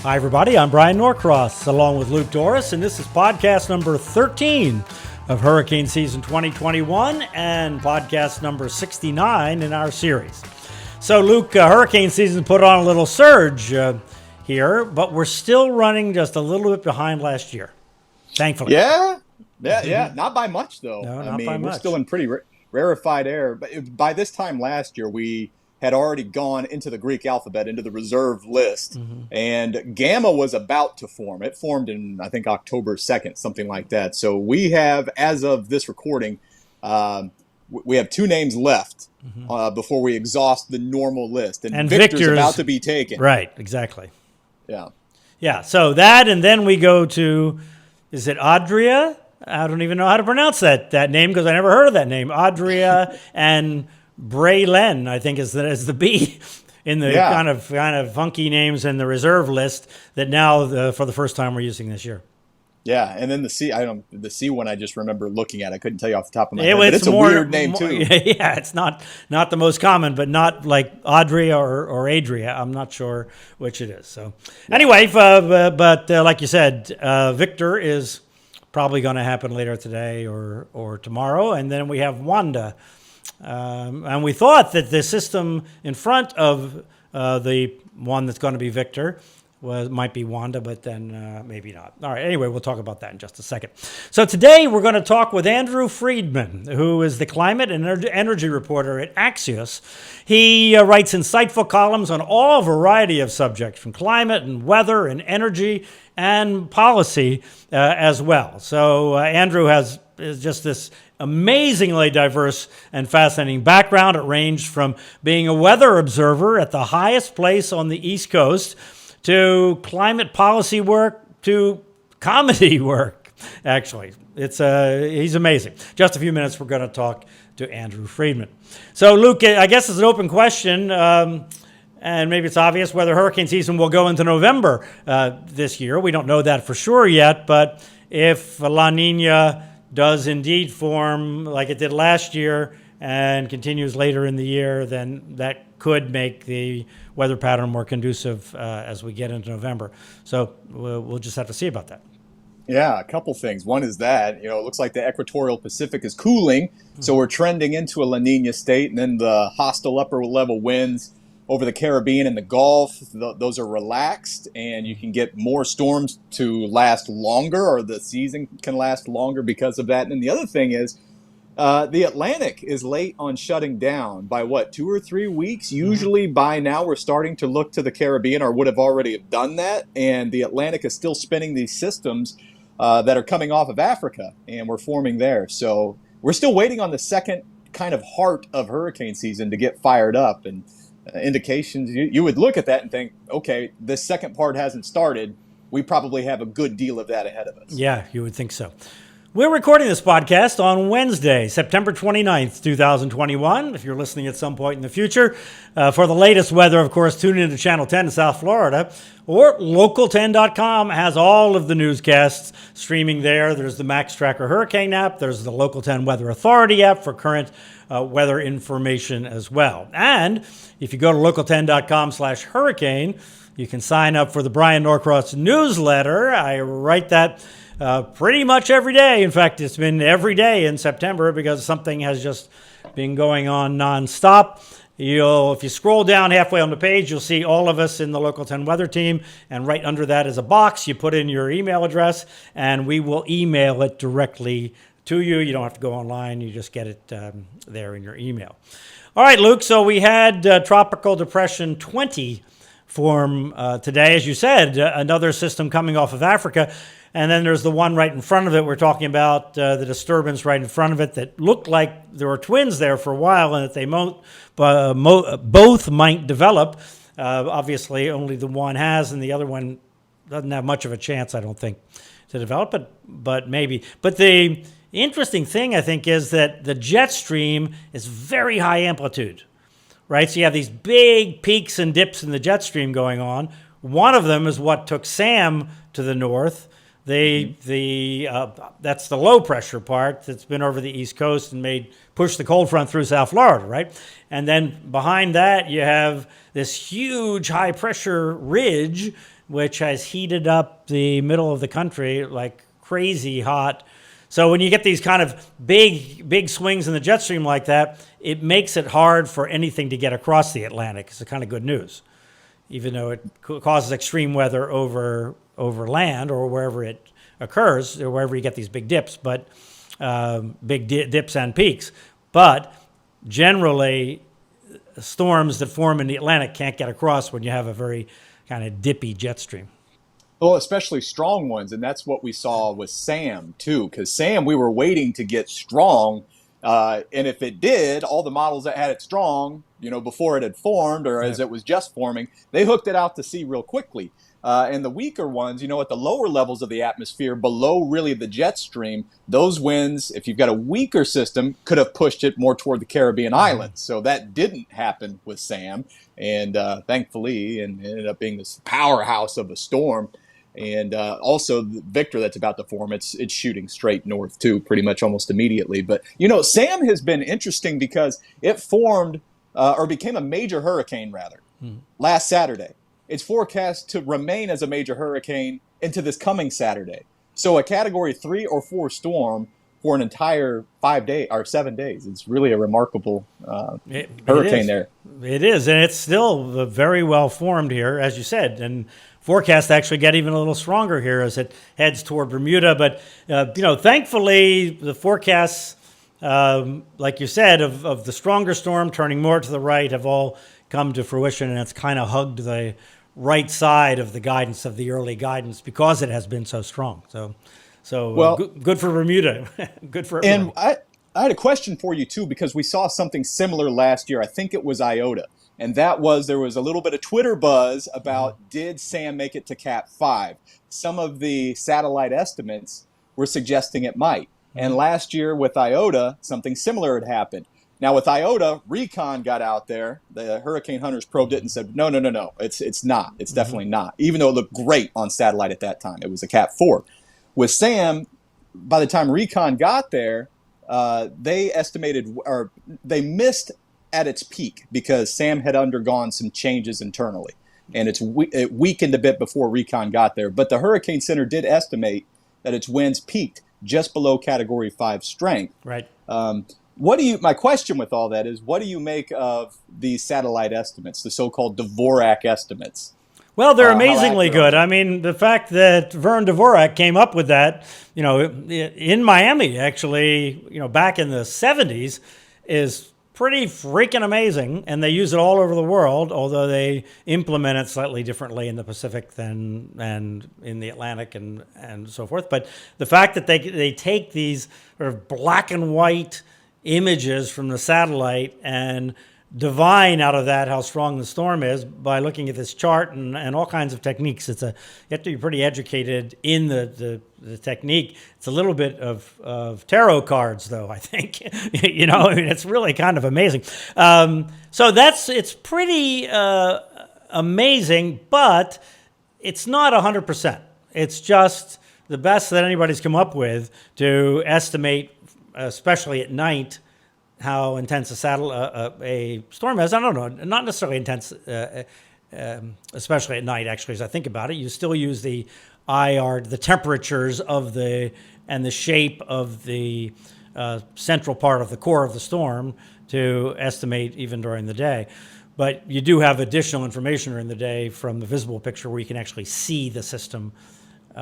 Hi, everybody. I'm Bryan Norcross, along with Luke Doris, and this is podcast number 13 of Hurricane Season 2021 and podcast number 69 in our series. So, Luke, hurricane season put on a little surge here, but we're still running just a little bit behind last year, thankfully. Yeah. Not by much, though. No, I not mean, by we're much. still in pretty rarefied air. But by this time last year, we had already gone into the Greek alphabet, into the reserve list. And Gamma was about to form. It formed in, I think, October 2nd, something like that. So we have, as of this recording, we have two names left before we exhaust the normal list. And Victor's about to be taken. Right, exactly. Yeah, so that, and then we go to, is it Adria? I don't even know how to pronounce that name because I never heard of that name. Adria and Braylen, I think is the B in the kind of funky names in the reserve list that now for the first time we're using this year. Yeah, and then the C one I just remember looking at. I couldn't tell you off the top of my head, but it's a weird name too. Yeah, it's not the most common, but not like Adria or Adria. I'm not sure which it is. So anyway, but like you said, Victor is probably going to happen later today or tomorrow, and then we have Wanda. And we thought that the system in front of the one that's going to be Victor might be Wanda, but then maybe not. All right, anyway, we'll talk about that in just a second. So today we're going to talk with Andrew Freeman, who is the climate and energy reporter at Axios. He writes insightful columns on all variety of subjects, from climate and weather and energy and policy as well. So Andrew is just this amazingly diverse and fascinating background. It ranged from being a weather observer at the highest place on the East Coast to climate policy work to comedy work, actually. He's amazing. Just a few minutes, we're going to talk to Andrew Freeman. So, Luke, I guess it's an open question, and maybe it's obvious whether hurricane season will go into November this year. We don't know that for sure yet, but if La Nina does indeed form like it did last year and continues later in the year, then that could make the weather pattern more conducive as we get into November. So we'll just have to see about that. Yeah, a couple things. One is that, it looks like the equatorial Pacific is cooling, so we're trending into a La Nina state, and then the hostile upper level winds over the Caribbean and the Gulf, those are relaxed, and you can get more storms to last longer, or the season can last longer because of that. And then the other thing is the Atlantic is late on shutting down by 2 or 3 weeks. Usually by now we're starting to look to the Caribbean, or would have already done that, and the Atlantic is still spinning these systems that are coming off of Africa, and we're forming there. So we're still waiting on the second kind of heart of hurricane season to get fired up, and indications, you would look at that and think, okay, this second part hasn't started. We probably have a good deal of that ahead of us. Yeah, you would think so. We're recording this podcast on Wednesday, September 29th, 2021. If you're listening at some point in the future, for the latest weather, of course, tune into Channel 10 in South Florida, or Local10.com has all of the newscasts streaming there. There's the Max Tracker Hurricane app. There's the Local 10 Weather Authority app for current weather information as well. And if you go to local10.com/hurricane, you can sign up for the Bryan Norcross newsletter. I write that pretty much every day. In fact, it's been every day in September because something has just been going on nonstop. If you scroll down halfway on the page, you'll see all of us in the Local 10 weather team, and right under that is a box. You put in your email address, and we will email it directly to you. You don't have to go online. You just get it there in your email. All right, Luke, so we had Tropical Depression 20 form today. As you said, another system coming off of Africa. And then there's the one right in front of it. We're talking about the disturbance right in front of it that looked like there were twins there for a while and that they both might develop. Obviously, only the one has, and the other one doesn't have much of a chance, I don't think, to develop it, but maybe. But the interesting thing, I think, is that the jet stream is very high amplitude, right? So you have these big peaks and dips in the jet stream going on. One of them is what took Sam to the north. That's the low pressure part that's been over the East Coast and pushed the cold front through South Florida, right? And then behind that, you have this huge high pressure ridge which has heated up the middle of the country like crazy hot. So when you get these kind of big swings in the jet stream like that, it makes it hard for anything to get across the Atlantic. It's a kind of good news, even though it causes extreme weather over land or wherever it occurs, or wherever you get these big dips, but dips and peaks. But generally, storms that form in the Atlantic can't get across when you have a very kind of dippy jet stream. Well, especially strong ones, and that's what we saw with Sam too. Because Sam, we were waiting to get strong, and if it did, all the models that had it strong, before it had formed or as it was just forming, they hooked it out to sea real quickly. And the weaker ones, at the lower levels of the atmosphere, below really the jet stream, those winds, if you've got a weaker system, could have pushed it more toward the Caribbean islands. So that didn't happen with Sam, and thankfully, and it ended up being this powerhouse of a storm. And also Victor that's about to form, it's shooting straight north too, pretty much almost immediately. But, Sam has been interesting because it formed or became a major hurricane, rather, last Saturday. It's forecast to remain as a major hurricane into this coming Saturday. So a Category 3 or 4 storm for an entire 5 days or 7 days. It's really a remarkable hurricane there. It is, and it's still very well formed here, as you said, and forecasts actually get even a little stronger here as it heads toward Bermuda. But, thankfully, the forecasts, like you said, of the stronger storm turning more to the right have all come to fruition, and it's kind of hugged the right side of the guidance, of the early guidance, because it has been so strong. So good for Bermuda. Good for everyone. And I had a question for you, too, because we saw something similar last year. I think it was Iota. And that was, there was a little bit of Twitter buzz about, did Sam make it to Cat 5? Some of the satellite estimates were suggesting it might. And last year with Iota, something similar had happened. Now with Iota, Recon got out there. The Hurricane Hunters probed it and said, no, it's not. It's definitely not. Even though it looked great on satellite at that time. It was a Cat 4. With Sam, by the time Recon got there, they estimated, or they missed at its peak because Sam had undergone some changes internally, and it weakened a bit before Recon got there. But the Hurricane Center did estimate that its winds peaked just below Category 5 strength. Right. My question with all that is, what do you make of these satellite estimates, the so-called Dvorak estimates? Well, they're amazingly good. I mean, the fact that Vern Dvorak came up with that, in Miami, actually, back in the 70s, is pretty freaking amazing. And they use it all over the world, although they implement it slightly differently in the Pacific and in the Atlantic and so forth. But the fact that they take these sort of black and white images from the satellite and divine out of that how strong the storm is by looking at this chart and all kinds of techniques. You have to be pretty educated in the technique. It's a little bit of tarot cards, though, I think. It's really kind of amazing. So it's pretty amazing, but it's not 100%. It's just the best that anybody's come up with to estimate, especially at night, how intense a storm is. I don't know, not necessarily intense, especially at night, actually, as I think about it. You still use the IR, the temperatures and the shape of the central part of the core of the storm to estimate even during the day. But you do have additional information during the day from the visible picture where you can actually see the system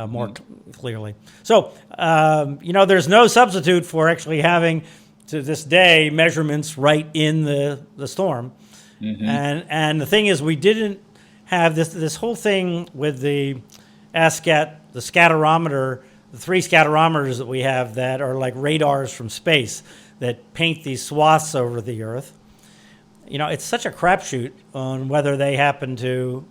more clearly. So, there's no substitute for actually having, to this day, measurements right in the storm. And the thing is, we didn't have this whole thing with the ASCAT, the scatterometer, the 3 scatterometers that we have that are like radars from space that paint these swaths over the Earth. It's such a crapshoot on whether they happen to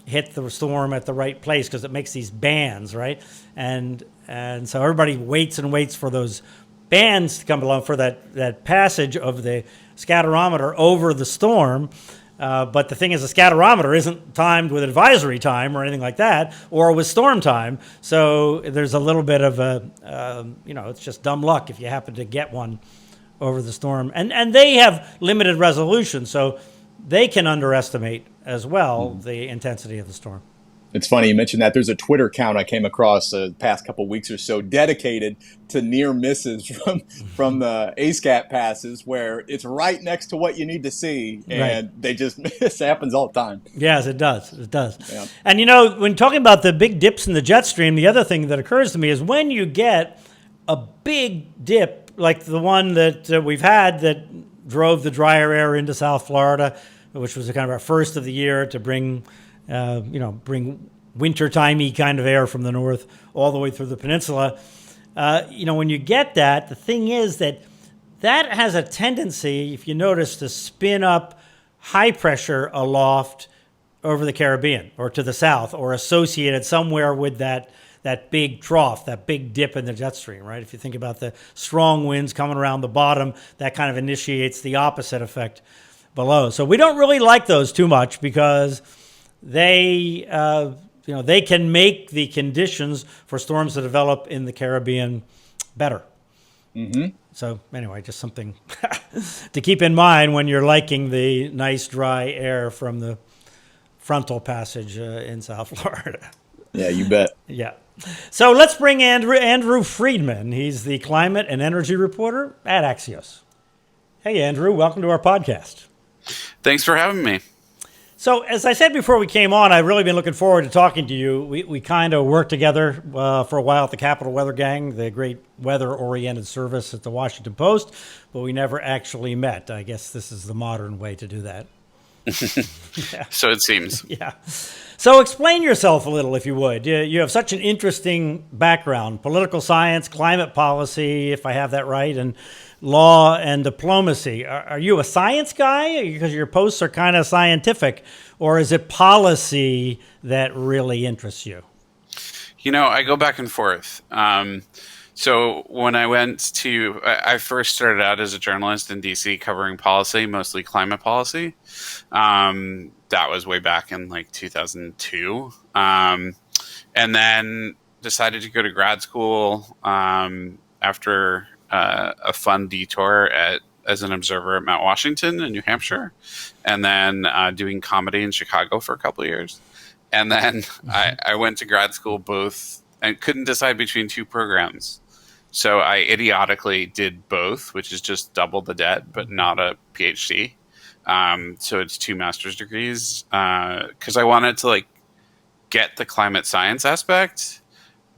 hit the storm at the right place, because it makes these bands, right? And so everybody waits and waits for those bands to come along for that passage of the scatterometer over the storm. But the thing is, the scatterometer isn't timed with advisory time or anything like that, or with storm time. So there's a little bit of it's just dumb luck if you happen to get one over the storm. And they have limited resolution, so they can underestimate as well the intensity of the storm. It's funny you mentioned that. There's a Twitter account I came across the past couple of weeks or so dedicated to near misses from the ASCAP passes, where it's right next to what you need to see, and they just miss. Happens all the time. Yes, it does. It does. Yeah. And when talking about the big dips in the jet stream, the other thing that occurs to me is when you get a big dip like the one that we've had that drove the drier air into South Florida, which was kind of our first of the year to bring wintertimey kind of air from the north all the way through the peninsula. When you get that, the thing is that has a tendency, if you notice, to spin up high pressure aloft over the Caribbean or to the south or associated somewhere with that big trough, that big dip in the jet stream, right? If you think about the strong winds coming around the bottom, that kind of initiates the opposite effect below. So we don't really like those too much because they can make the conditions for storms to develop in the Caribbean better. Mm-hmm. So anyway, just something to keep in mind when you're liking the nice dry air from the frontal passage in South Florida. Yeah, you bet. Yeah. So let's bring Andrew Freeman. He's the climate and energy reporter at Axios. Hey, Andrew, welcome to our podcast. Thanks for having me. So as I said before we came on, I've really been looking forward to talking to you. We kind of worked together for a while at the Capital Weather Gang, the great weather-oriented service at the Washington Post, but we never actually met. I guess this is the modern way to do that. Yeah. So it seems. Yeah. So explain yourself a little, if you would. You have such an interesting background, political science, climate policy, if I have that right, and law and diplomacy. Are you a science guy because your posts are kind of scientific, or is it policy that really interests you? I go back and forth. So when I first started out as a journalist in DC covering policy, mostly climate policy. That was way back in 2002. And then decided to go to grad school after a fun detour as an observer at Mount Washington in New Hampshire, and then doing comedy in Chicago for a couple of years. And then I went to grad school both and couldn't decide between two programs. So I idiotically did both, which is just double the debt, but not a PhD. So it's 2 master's degrees because I wanted to get the climate science aspect,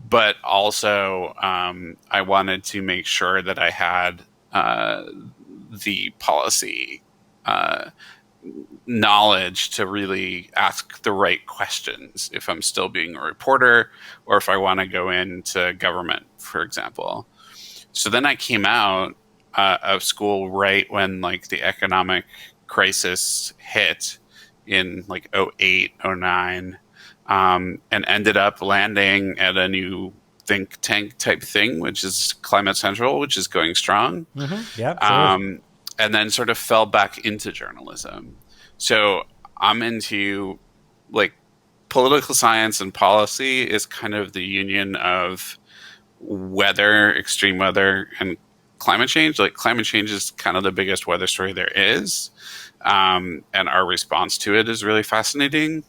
but also I wanted to make sure that I had the policy knowledge to really ask the right questions if I'm still being a reporter or if I want to go into government, for example. So then I came out of school right when the economic crisis hit in 08, 09, and ended up landing at a new think tank type thing, which is Climate Central, which is going strong. Mm-hmm. Yeah, sure. And then sort of fell back into journalism. So I'm into political science and policy is kind of the union of weather, extreme weather, and climate change. Climate change is kind of the biggest weather story there is. And our response to it is really fascinating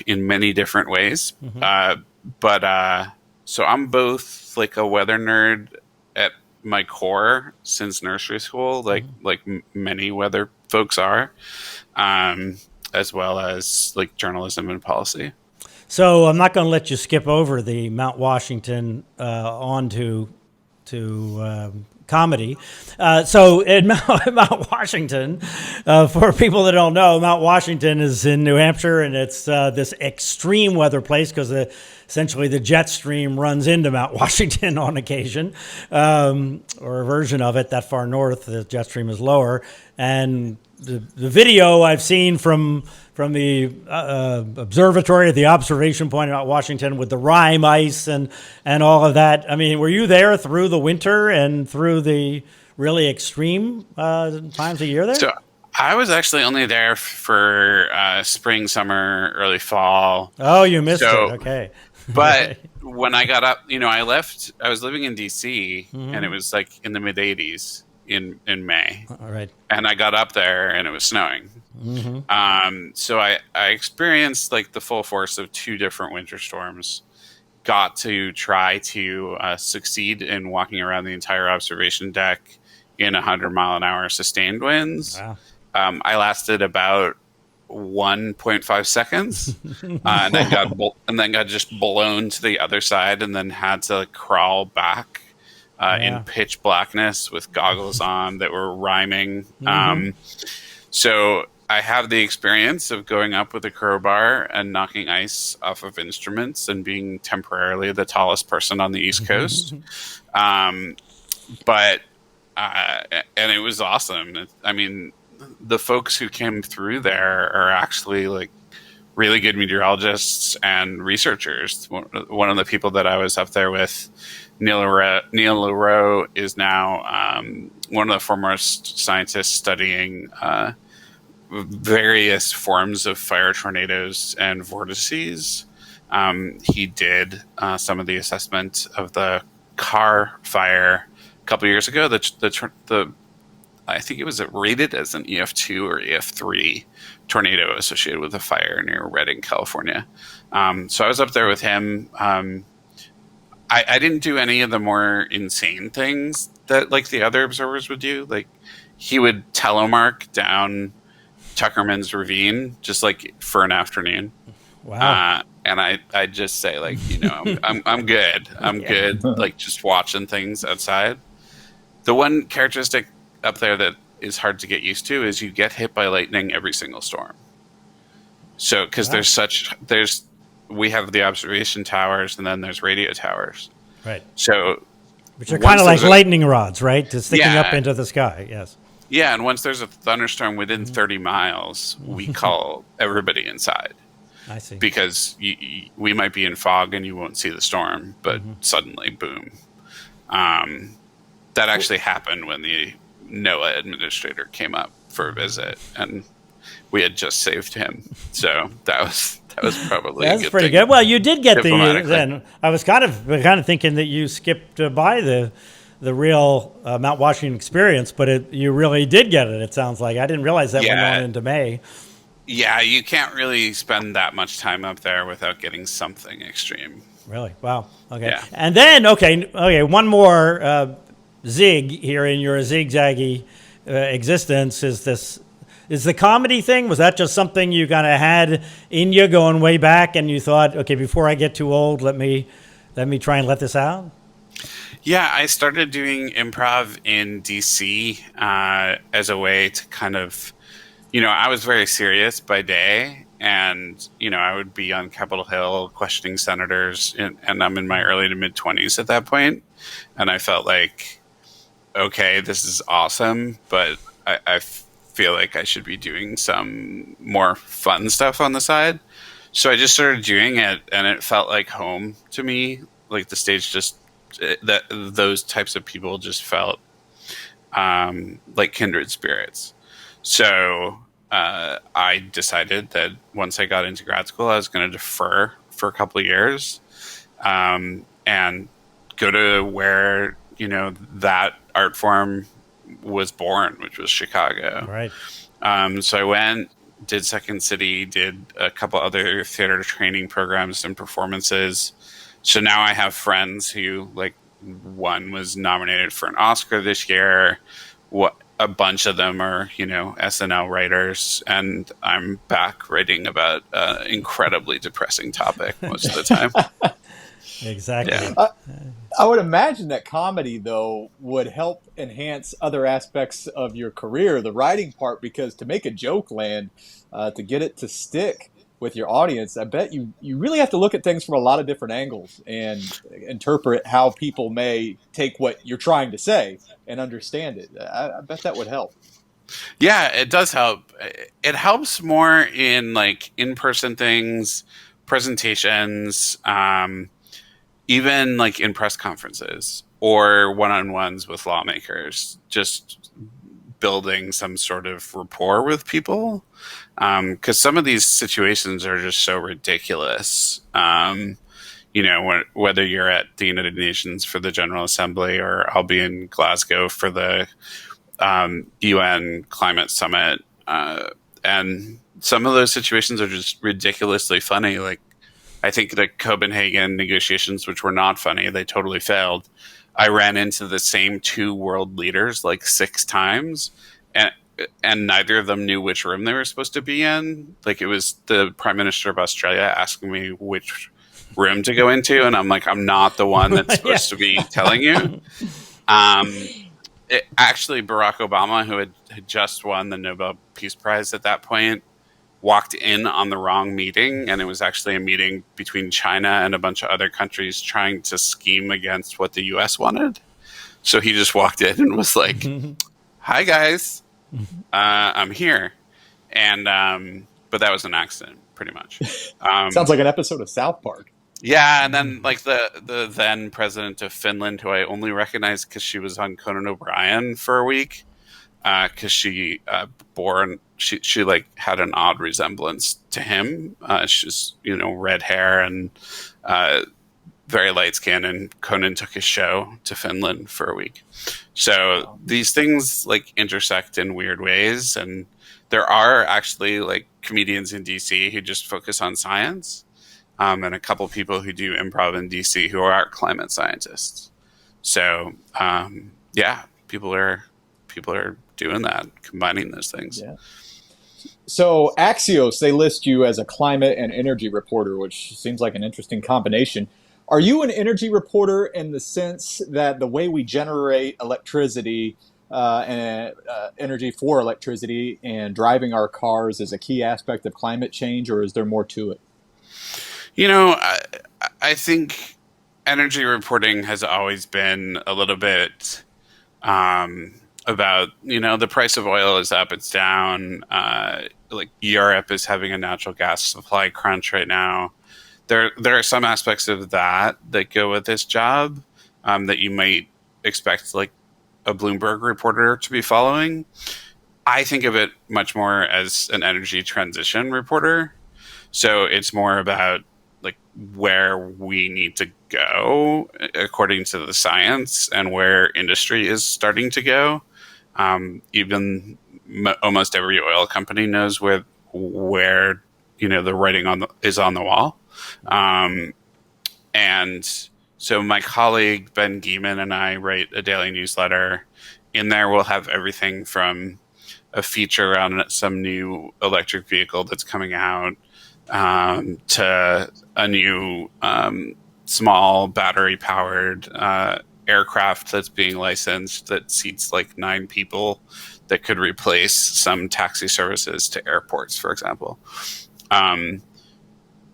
in many different ways. Mm-hmm. So I'm both a weather nerd at my core since nursery school, many weather folks are, as well as journalism and policy. So I'm not going to let you skip over the Mount Washington onto comedy. So in Mount Washington, for people that don't know, Mount Washington is in New Hampshire, and it's this extreme weather place because essentially the jet stream runs into Mount Washington on occasion, or a version of it. That far north, the jet stream is lower. And the video I've seen from the observatory at the observation point at Washington with the rime ice and all of that. I mean, were you there through the winter and through the really extreme times of year there? So I was actually only there for spring, summer, early fall. Oh, you missed it. Okay. But when I got up, I left. I was living in DC, mm-hmm. and it was in the mid 80s in May. All right. And I got up there, and it was snowing. So I experienced like the full force of 2 different winter storms. Got to try to succeed in walking around the entire observation deck in 100-mile-an-hour sustained winds. Wow. I lasted about 1.5 seconds, and then got just blown to the other side, and then had to crawl back in pitch blackness with goggles on that were rhyming. So I have the experience of going up with a crowbar and knocking ice off of instruments and being temporarily the tallest person on the East Coast. But and it was awesome. I mean, the folks who came through there are actually like really good meteorologists and researchers. One of the people that I was up there with, Neil LaRoe, is now one of the foremost scientists studying various forms of fire tornadoes and vortices. He did some of the assessment of the Carr fire a couple years ago. I think it was rated as an EF2 or EF3 tornado associated with a fire near Redding, California. So I was up there with him. I didn't do any of the more insane things that like the other observers would do. Like he would telemark down Tuckerman's Ravine just like for an afternoon. Wow. And I just say like, I'm good. I'm good. Like just watching things outside. The one characteristic up there that is hard to get used to is you get hit by lightning every single storm. So, because we have the observation towers and then there's radio towers. Right. So, which are kind of like lightning rods, right? Just sticking up into the sky. Yes. Yeah. And once there's a thunderstorm within 30 miles, we call everybody inside. I see. Because we might be in fog and you won't see the storm, but suddenly, boom. That actually happened when the NOAA administrator came up for a visit, and we had just saved him. So that was probably that's a good pretty thing. good. Well, you did get then I was kind of thinking that you skipped by the real Mount Washington experience, but you really did get it. It sounds like I didn't realize that went on into May. Yeah, you can't really spend that much time up there without getting something extreme. Really? Wow. Okay. Yeah. And then one more zig here in your zigzaggy existence is the comedy thing. Was that just something you kind of had in you going way back, and you thought, okay, before I get too old, let me try and let this out? Yeah, I started doing improv in DC as a way to kind of, I was very serious by day, and I would be on Capitol Hill questioning senators, and I'm in my early to mid 20s at that point, and I felt like, okay, this is awesome, but I feel like I should be doing some more fun stuff on the side. So I just started doing it, and it felt like home to me. Like the stage those types of people just felt like kindred spirits. So I decided that once I got into grad school, I was going to defer for a couple of years and go to where, that art form was born, which was Chicago. Right. So I went, did Second City, did a couple other theater training programs and performances. So now I have friends who, like, one was nominated for an Oscar this year. A bunch of them are, SNL writers, and I'm back writing about an incredibly depressing topic most of the time. Exactly. Yeah. I would imagine that comedy, though, would help enhance other aspects of your career, the writing part, because to make a joke land, to get it to stick with your audience, I bet you really have to look at things from a lot of different angles and interpret how people may take what you're trying to say and understand it. I bet that would help. Yeah, it does help. It helps more in like in-person things, presentations, even like in press conferences or one-on-ones with lawmakers, just building some sort of rapport with people. Because some of these situations are just so ridiculous. Whether you're at the United Nations for the General Assembly or I'll be in Glasgow for the UN Climate Summit, And some of those situations are just ridiculously funny. Like, I think the Copenhagen negotiations, which were not funny, they totally failed. I ran into the same two world leaders like 6 times, and neither of them knew which room they were supposed to be in. Like, it was the Prime Minister of Australia asking me which room to go into, and I'm like, I'm not the one that's supposed to be telling you. Actually, Barack Obama, who had just won the Nobel Peace Prize at that point, walked in on the wrong meeting, and it was actually a meeting between China and a bunch of other countries trying to scheme against what the U.S. wanted. So he just walked in and was like, "Hi guys, I'm here," and but that was an accident, pretty much. Sounds like an episode of South Park. Yeah, and then like the then president of Finland, who I only recognized because she was on Conan O'Brien for a week, because she she like had an odd resemblance to him. She's red hair and very light skin, and Conan took his show to Finland for a week. So these things like intersect in weird ways, and there are actually like comedians in DC who just focus on science. And a couple people who do improv in DC who are climate scientists. So people are doing that, combining those things. Yeah. So Axios, they list you as a climate and energy reporter, which seems like an interesting combination. Are you an energy reporter in the sense that the way we generate electricity and energy for electricity and driving our cars is a key aspect of climate change, or is there more to it? I think energy reporting has always been a little bit about, the price of oil is up, it's down. Like Europe is having a natural gas supply crunch right now. There are some aspects of that go with this job that you might expect like a Bloomberg reporter to be following. I think of it much more as an energy transition reporter. So it's more about like where we need to go according to the science and where industry is starting to go. Even almost every oil company knows where the writing is on the wall. And so my colleague Ben Geeman and I write a daily newsletter. In there, we'll have everything from a feature on some new electric vehicle that's coming out, to a new small battery-powered aircraft that's being licensed that seats like 9 people that could replace some taxi services to airports, for example,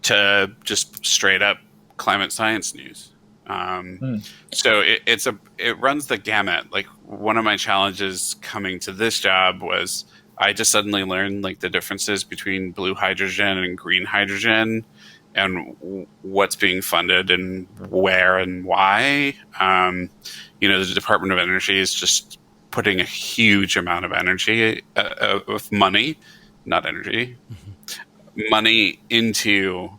to just straight-up climate science news. So it runs the gamut. Like, one of my challenges coming to this job was I just suddenly learned like the differences between blue hydrogen and green hydrogen and what's being funded and where and why. The Department of Energy is just putting a huge amount of energy, of money, not energy, money into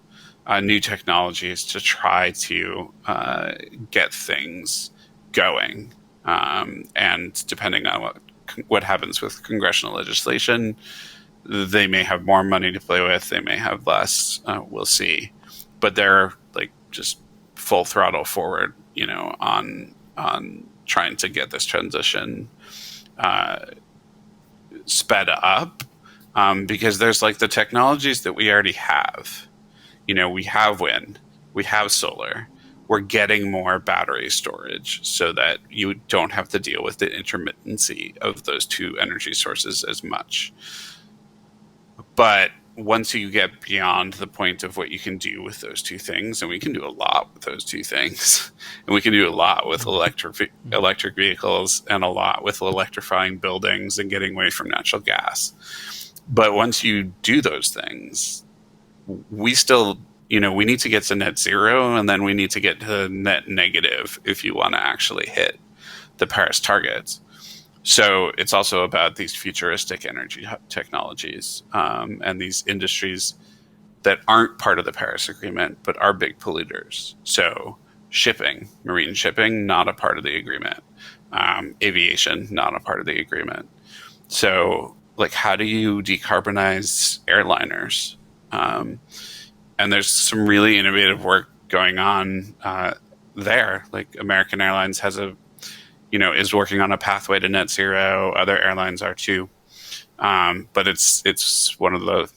new technologies to try to get things going. And depending on what happens with congressional legislation, they may have more money to play with, they may have less, we'll see. But they're like just full throttle forward, on trying to get this transition sped up, because there's like the technologies that we already have. We have wind, we have solar. We're getting more battery storage so that you don't have to deal with the intermittency of those two energy sources as much. But once you get beyond the point of what you can do with those two things, and we can do a lot with those two things, and we can do a lot with electric vehicles and a lot with electrifying buildings and getting away from natural gas. But once you do those things, we still... we need to get to net zero, and then we need to get to net negative if you want to actually hit the Paris targets. So it's also about these futuristic energy technologies, and these industries that aren't part of the Paris Agreement, but are big polluters. So shipping, marine shipping, not a part of the agreement. Aviation, not a part of the agreement. So like, how do you decarbonize airliners? And there's some really innovative work going on there. Like American Airlines is working on a pathway to net zero. Other airlines are too. But it's one of the,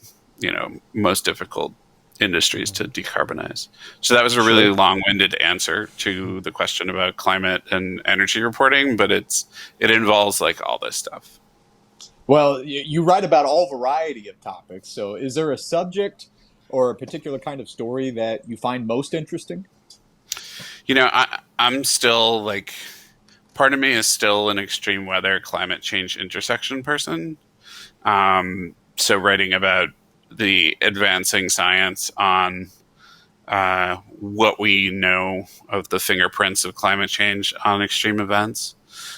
most difficult industries to decarbonize. So that was a really long-winded answer to the question about climate and energy reporting, but it involves like all this stuff. Well, you write about all variety of topics. So is there a subject or a particular kind of story that you find most interesting? I'm still like, part of me is still an extreme weather climate change intersection person. So writing about the advancing science on what we know of the fingerprints of climate change on extreme events.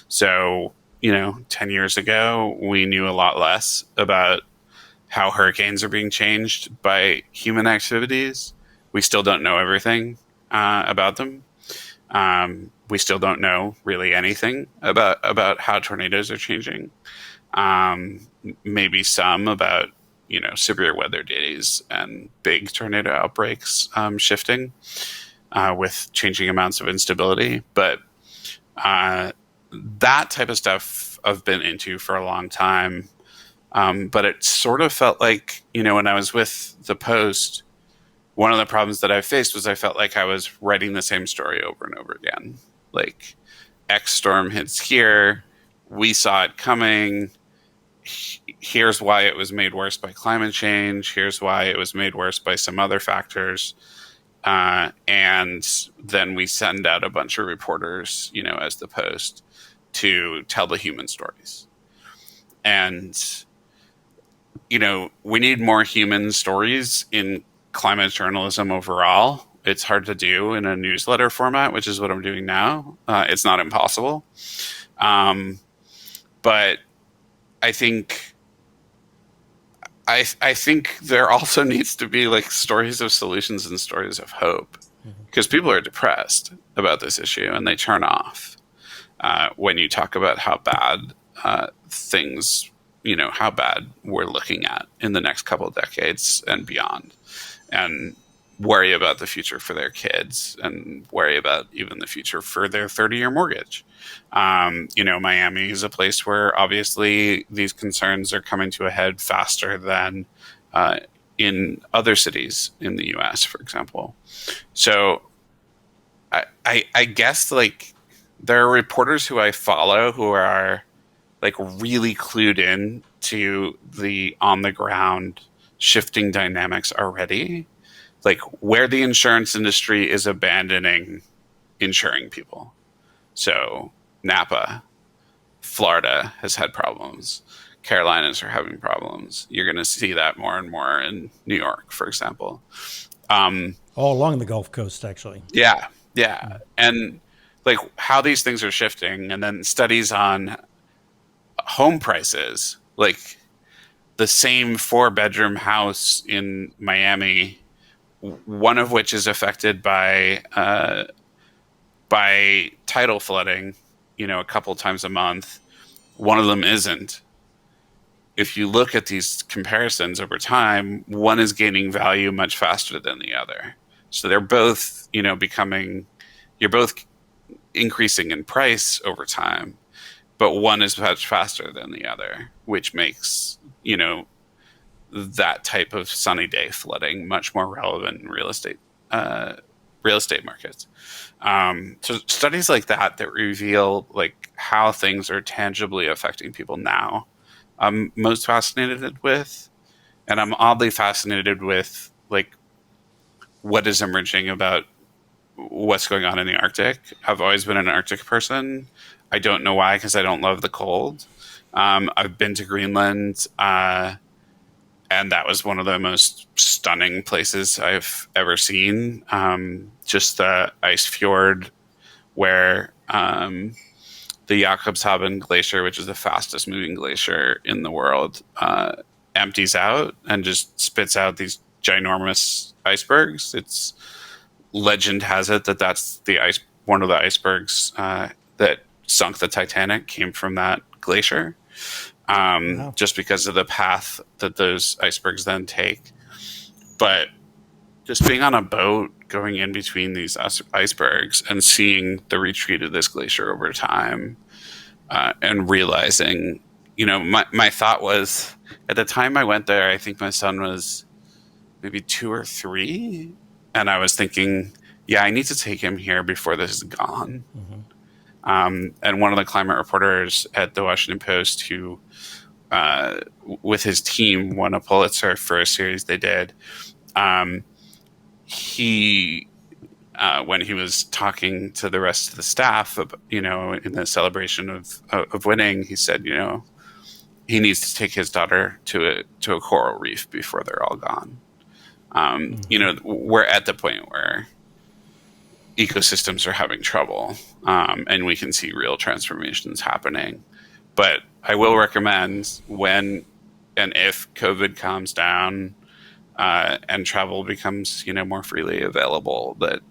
So, 10 years ago, we knew a lot less about how hurricanes are being changed by human activities. We still don't know everything about them. We still don't know really anything about how tornadoes are changing. Maybe some about, severe weather days and big tornado outbreaks shifting with changing amounts of instability. But that type of stuff I've been into for a long time. But it sort of felt like, when I was with the Post, one of the problems that I faced was I felt like I was writing the same story over and over again. Like, X storm hits here, we saw it coming, here's why it was made worse by climate change, here's why it was made worse by some other factors. And then we send out a bunch of reporters, as the Post, to tell the human stories. And, we need more human stories in climate journalism overall. It's hard to do in a newsletter format, which is what I'm doing now. It's not impossible. But I think there also needs to be like stories of solutions and stories of hope, because people are depressed about this issue and they turn off when you talk about how bad things, how bad we're looking at in the next couple of decades and beyond, and worry about the future for their kids and worry about even the future for their 30-year mortgage. Miami is a place where obviously these concerns are coming to a head faster than in other cities in the US, for example. So I guess like there are reporters who I follow who are like really clued in to the on the ground shifting dynamics already, like where the insurance industry is abandoning insuring people. So Napa, Florida has had problems. Carolinas are having problems. You're going to see that more and more in New York, for example. All along the Gulf Coast, actually. Yeah. And like how these things are shifting, and then studies on home prices, like the same 4-bedroom house in Miami, one of which is affected by tidal flooding, a couple times a month. One of them isn't. If you look at these comparisons over time, one is gaining value much faster than the other. So they're both, you're both increasing in price over time, but one is much faster than the other, which makes, that type of sunny day flooding much more relevant in real estate markets. So studies like that reveal like how things are tangibly affecting people now, I'm most fascinated with, and I'm oddly fascinated with like what is emerging about what's going on in the Arctic. I've always been an Arctic person. I don't know why, because I don't love the cold. I've been to Greenland, and that was one of the most stunning places I've ever seen. Just the ice fjord where the Jakobshavn Glacier, which is the fastest moving glacier in the world, empties out and just spits out these ginormous icebergs. Legend has it that that's one of the icebergs that sunk the Titanic came from that glacier. just because of the path that those icebergs then take. But just being on a boat going in between these icebergs and seeing the retreat of this glacier over time, and realizing, my thought was, at the time I went there, I think my son was maybe 2 or 3. And I was thinking, yeah, I need to take him here before this is gone. And one of the climate reporters at the Washington Post who, with his team, won a Pulitzer for a series they did. He, when he was talking to the rest of the staff, in the celebration of winning, he said, he needs to take his daughter to a coral reef before they're all gone. We're at the point where ecosystems are having trouble, and we can see real transformations happening. But I will recommend, when and if COVID calms down, and travel becomes, more freely available, that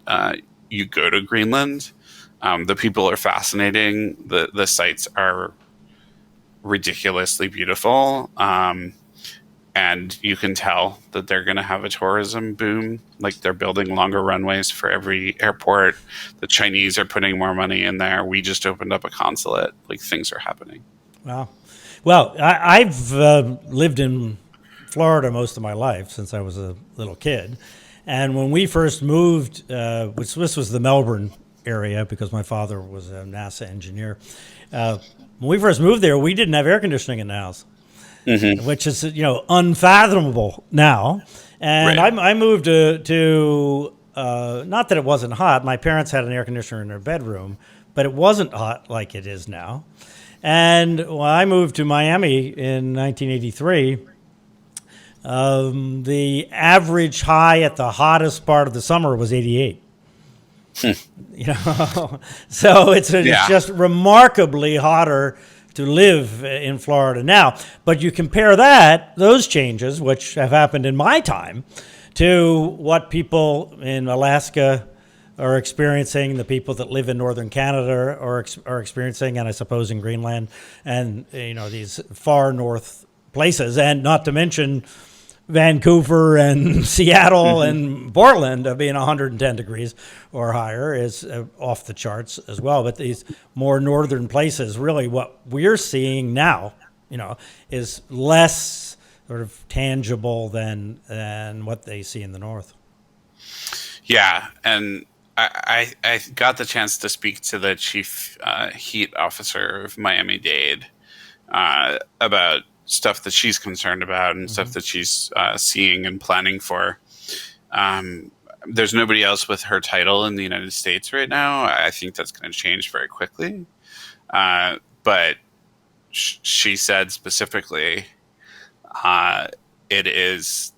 you go to Greenland. The people are fascinating. The sites are ridiculously beautiful. And you can tell that they're going to have a tourism boom. Like, they're building longer runways for every airport. The Chinese are putting more money in there. We just opened up a consulate. Like, things are happening. Wow. Well, I've lived in Florida most of my life since I was a little kid. And when we first moved, which this was the Melbourne area because my father was a NASA engineer. When we first moved there, we didn't have air conditioning in the house. Which is, unfathomable now. And right. I moved to not that it wasn't hot. My parents had an air conditioner in their bedroom, but it wasn't hot like it is now. And when I moved to Miami in 1983, the average high at the hottest part of the summer was 88. So it's just remarkably hotter to live in Florida now. But you compare those changes, which have happened in my time, to what people in Alaska are experiencing, the people that live in northern Canada are experiencing, and I suppose in Greenland, and these far north places, and not to mention Vancouver and Seattle and Portland being 110 degrees or higher is off the charts as well. But these more northern places, really what we're seeing now, is less sort of tangible than what they see in the north. Yeah, and I got the chance to speak to the chief heat officer of Miami-Dade about stuff that she's concerned about and stuff that she's seeing and planning for. There's nobody else with her title in the United States right now. I think that's going to change very quickly. But she said specifically, it is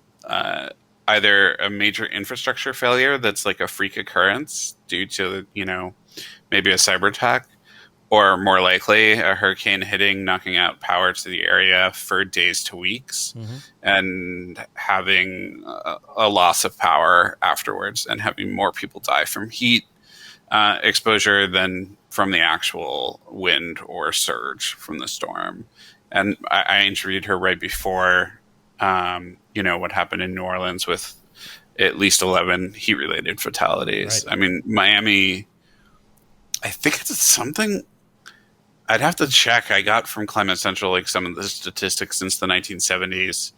either a major infrastructure failure that's like a freak occurrence due to, maybe a cyber attack, or more likely a hurricane hitting, knocking out power to the area for days to weeks, and having a loss of power afterwards, and having more people die from heat exposure than from the actual wind or surge from the storm. And I interviewed her right before, what happened in New Orleans with at least 11 heat-related fatalities. Right. I mean, Miami, I think it's something... I'd have to check. I got from Climate Central like some of the statistics since the 1970s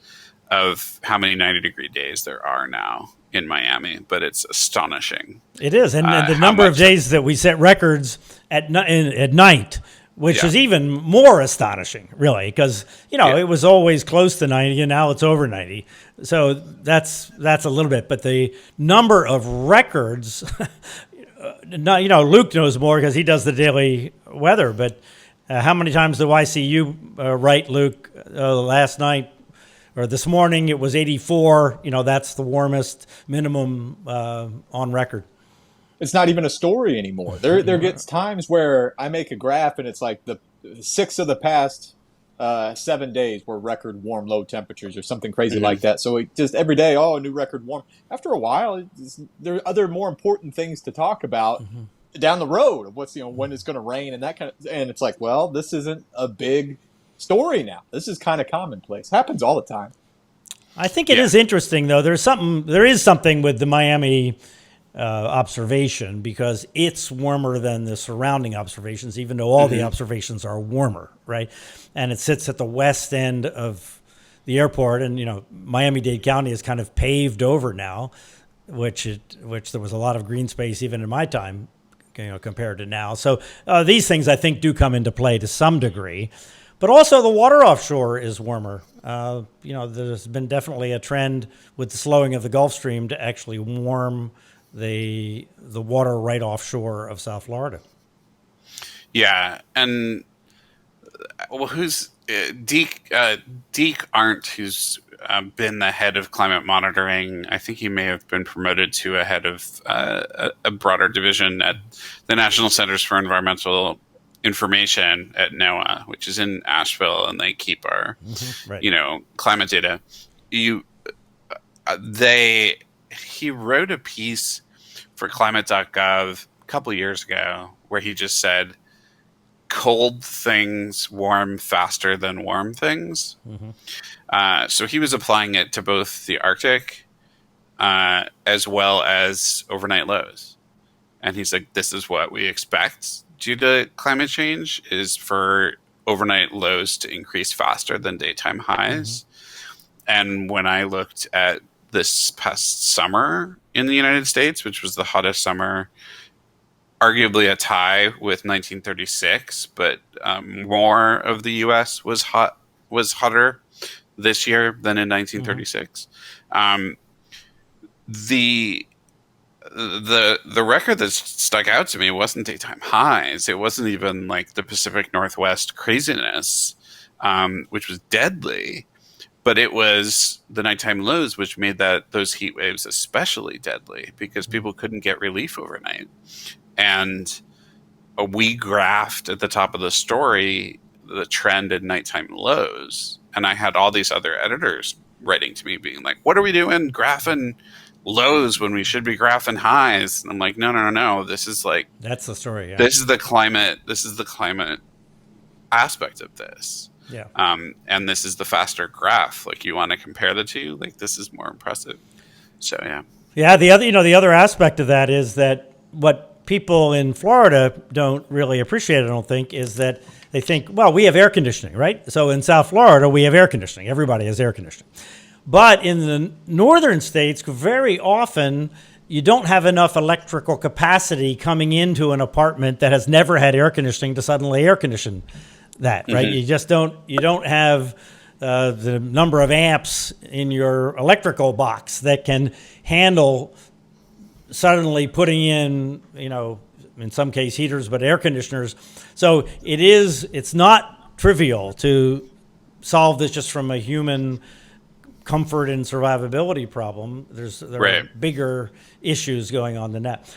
of how many 90-degree days there are now in Miami, but it's astonishing. It is, and the number of days that we set records at night, which is even more astonishing, really, because it was always close to 90, and now it's over 90. So that's a little bit, but the number of records. Luke knows more because he does the daily weather, but how many times do I see you write, Luke? Last night or this morning it was 84. That's the warmest minimum on record. It's not even a story anymore. There gets times where I make a graph and it's like the 6 of the past 7 days were record warm low temperatures or something crazy like that. So it just every day, a new record warm. After a while, there are other more important things to talk about down the road of what's when it's going to rain and that kind of. And it's like, well, this isn't a big story now. This is kind of commonplace. Happens all the time. I think it is interesting, though. There is something with the Miami observation, because it's warmer than the surrounding observations, even though all the observations are warmer, right? And it sits at the west end of the airport, and Miami-Dade County is kind of paved over now, which there was a lot of green space even in my time, compared to now. So these things I think do come into play to some degree. But also the water offshore is warmer. There's been definitely a trend with the slowing of the Gulf Stream to actually warm the water right offshore of South Florida. Yeah, and who's Deke Arndt, who's been the head of climate monitoring. I think he may have been promoted to a head of a broader division at the National Centers for Environmental Information at NOAA, which is in Asheville, and they keep our climate data. He wrote a piece for climate.gov a couple years ago where he just said cold things warm faster than warm things. So he was applying it to both the Arctic as well as overnight lows. And he's like, this is what we expect due to climate change, is for overnight lows to increase faster than daytime highs. And when I looked at this past summer in the United States, which was the hottest summer, arguably a tie with 1936, but more of the U.S. was hotter this year than in 1936. The record that stuck out to me wasn't daytime highs. It wasn't even like the Pacific Northwest craziness, which was deadly, but it was the nighttime lows, which made those heat waves especially deadly because people couldn't get relief overnight. And we graphed at the top of the story the trend in nighttime lows, and I had all these other editors writing to me being like, what are we doing graphing lows when we should be graphing highs? And I'm like, no, this is like, that's the story. This is the climate aspect of this. And this is the faster graph. Like, you want to compare the two, like, this is more impressive. So the other aspect of that is that what people in Florida don't really appreciate, I don't think, is that they think, well, we have air conditioning, right? So in South Florida, we have air conditioning. Everybody has air conditioning. But in the northern states, very often you don't have enough electrical capacity coming into an apartment that has never had air conditioning to suddenly air condition that, right? You just don't have the number of amps in your electrical box that can handle suddenly putting in, in some case heaters, but air conditioners. So it's not trivial to solve this just from a human comfort and survivability problem. There are bigger issues going on than that.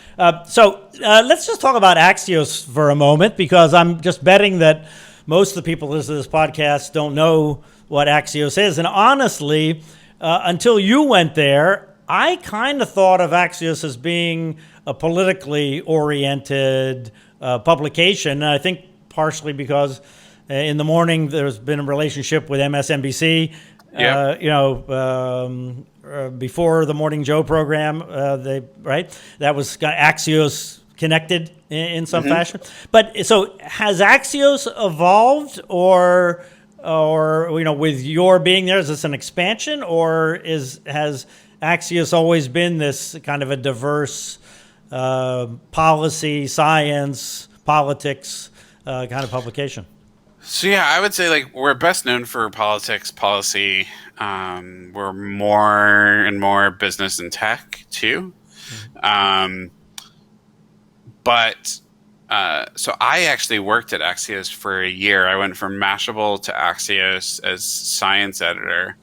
So let's just talk about Axios for a moment, because I'm just betting that most of the people listening to this podcast don't know what Axios is. And honestly, until you went there, I kind of thought of Axios as being a politically oriented publication. And I think partially because in the morning there's been a relationship with MSNBC. Before the Morning Joe program, that was Axios connected in some fashion. But so has Axios evolved, or with your being there, is this an expansion, or has Axios always been this kind of a diverse policy, science, politics kind of publication? So I would say we're best known for politics, policy. We're more and more business and tech too. So I actually worked at Axios for a year. I went from Mashable to Axios as science editor,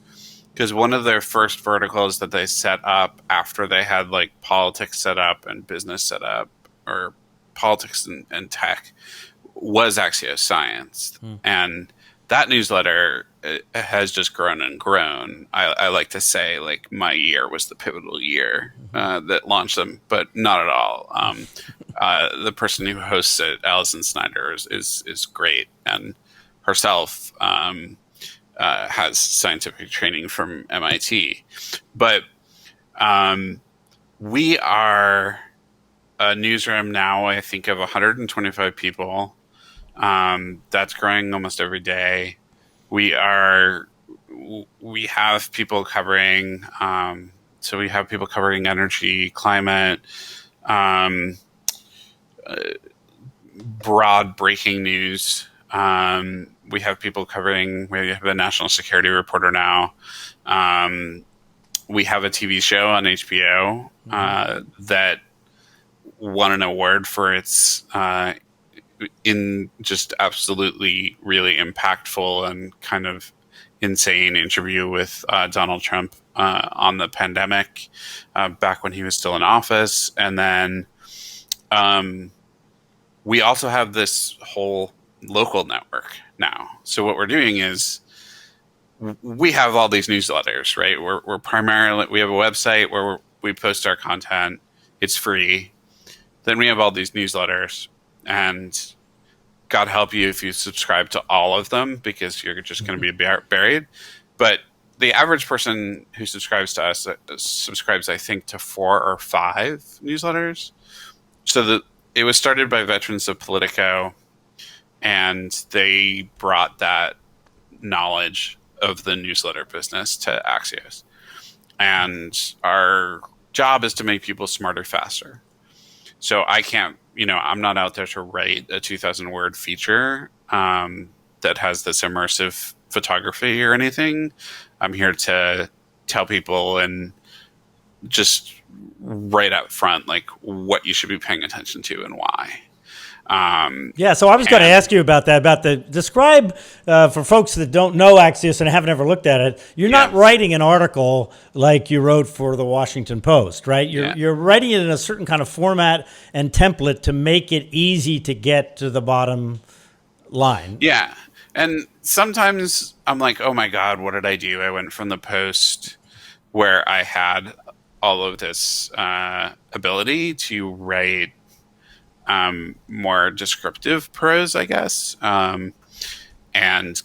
because one of their first verticals that they set up after they had politics set up and business set up, or politics and tech, was Axios Science. And that newsletter has just grown and grown. I like to say my year was the pivotal year that launched them, but not at all. The person who hosts it, Allison Snyder, is great, and herself has scientific training from MIT. But we are a newsroom now, I think, of 125 people. That's growing almost every day. We have people covering, so we have people covering energy, climate, broad breaking news. We have people covering, we have a national security reporter now. We have a TV show on HBO that won an award for its in just absolutely really impactful and kind of insane interview with Donald Trump on the pandemic back when he was still in office. And then we also have this whole local network now. So what we're doing is we have all these newsletters, right? We're primarily, we have a website where we post our content. It's free. Then we have all these newsletters, and God help you if you subscribe to all of them, because you're just going to be buried. But the average person who subscribes to us subscribes, I think, to 4 or 5 newsletters. So it was started by veterans of Politico, and they brought that knowledge of the newsletter business to Axios. And our job is to make people smarter faster. So I can't, I'm not out there to write a 2,000 word feature that has this immersive photography or anything. I'm here to tell people and just right up front, like, what you should be paying attention to and why. So I was going to ask you about that, describe for folks that don't know Axios and haven't ever looked at it. You're not writing an article like you wrote for the Washington Post, right? You're writing it in a certain kind of format and template to make it easy to get to the bottom line. Yeah. And sometimes I'm like, oh my God, what did I do? I went from the Post, where I had all of this ability, to write more descriptive prose, I guess, and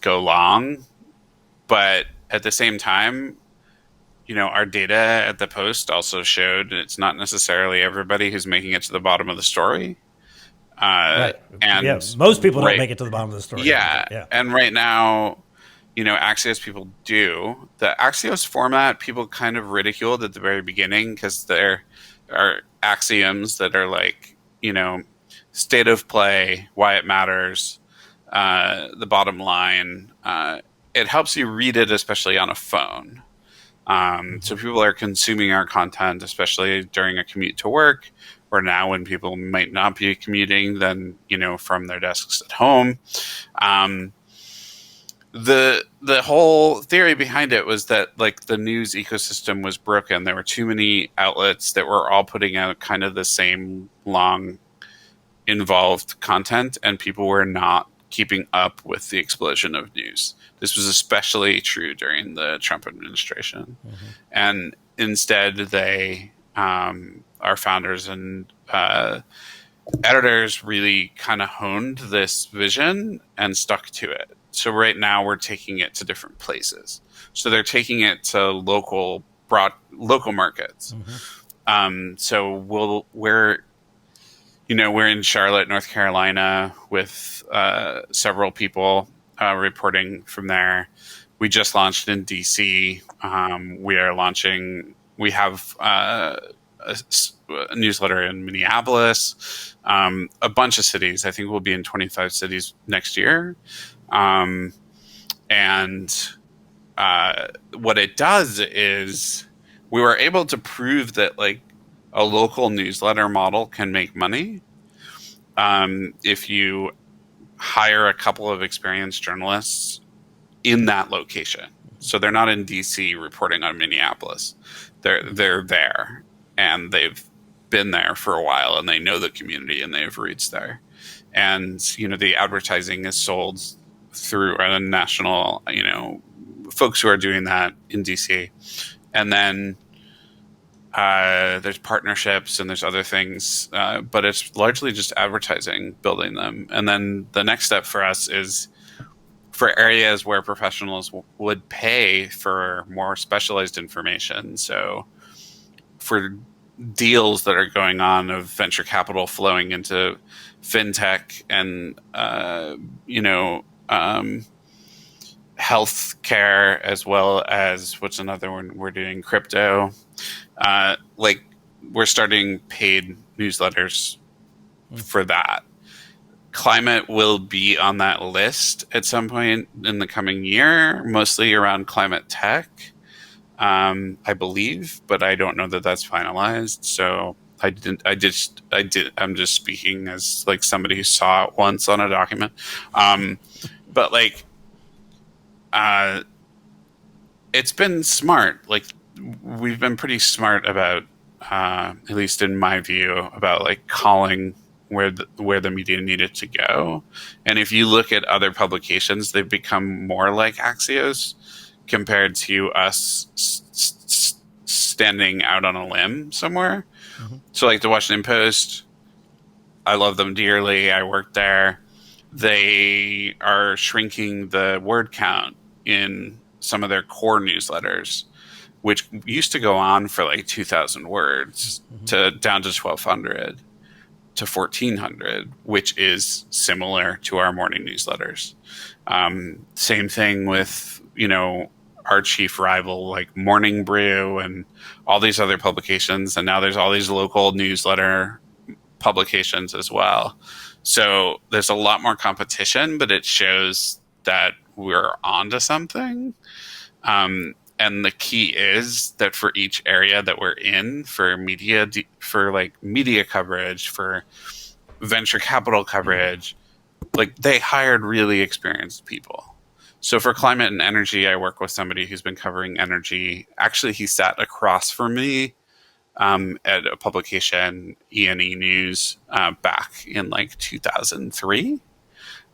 go long. But at the same time, our data at the Post also showed it's not necessarily everybody who's making it to the bottom of the story. Right. And most people don't make it to the bottom of the story. Yeah. And right now, Axios people do. The Axios format, people kind of ridiculed at the very beginning, because there are axioms that are like, state of play, why it matters, the bottom line. It helps you read it, especially on a phone. So people are consuming our content, especially during a commute to work, or now when people might not be commuting, then, from their desks at home. The whole theory behind it was that, like, the news ecosystem was broken. There were too many outlets that were all putting out kind of the same long, involved content, and people were not keeping up with the explosion of news. This was especially true during the Trump administration. Mm-hmm. And instead, they, our founders and editors, really kind of honed this vision and stuck to it. So right now we're taking it to different places. So they're taking it to local markets. Mm-hmm. So we're in Charlotte, North Carolina, with several people reporting from there. We just launched in DC. We have a newsletter in Minneapolis, a bunch of cities. I think we'll be in 25 cities next year. And what it does is we were able to prove that, like, a local newsletter model can make money if you hire a couple of experienced journalists in that location. So they're not in DC reporting on Minneapolis. They're there, and they've been there for a while, and they know the community, and they have roots there. And, the advertising is sold through a national, folks who are doing that in DC. And then there's partnerships and there's other things, but it's largely just advertising, building them. And then the next step for us is for areas where professionals would pay for more specialized information. So for deals that are going on of venture capital flowing into fintech and, healthcare, as well as what's another one we're doing, crypto. Like we're starting paid newsletters for that. Climate will be on that list at some point in the coming year, mostly around climate tech, I believe, but I don't know that that's finalized. So I'm just speaking as like somebody who saw it once on a document. But like, it's been smart. Like we've been pretty smart about, at least in my view, about like calling where the media needed to go. And if you look at other publications, they've become more like Axios compared to us standing out on a limb somewhere. Mm-hmm. So like the Washington Post, I love them dearly. I worked there. They are shrinking the word count in some of their core newsletters, which used to go on for like 2,000 words to down to 1,200 to 1,400, which is similar to our morning newsletters. Same thing with, our chief rival like Morning Brew and all these other publications. And now there's all these local newsletter publications as well. So there's a lot more competition, but it shows that we're onto something. And the key is that for each area that we're in, for media, for like media coverage, for venture capital coverage, like they hired really experienced people. So for climate and energy, I work with somebody who's been covering energy. Actually, he sat across from me at a publication, E&E News, back in like 2003.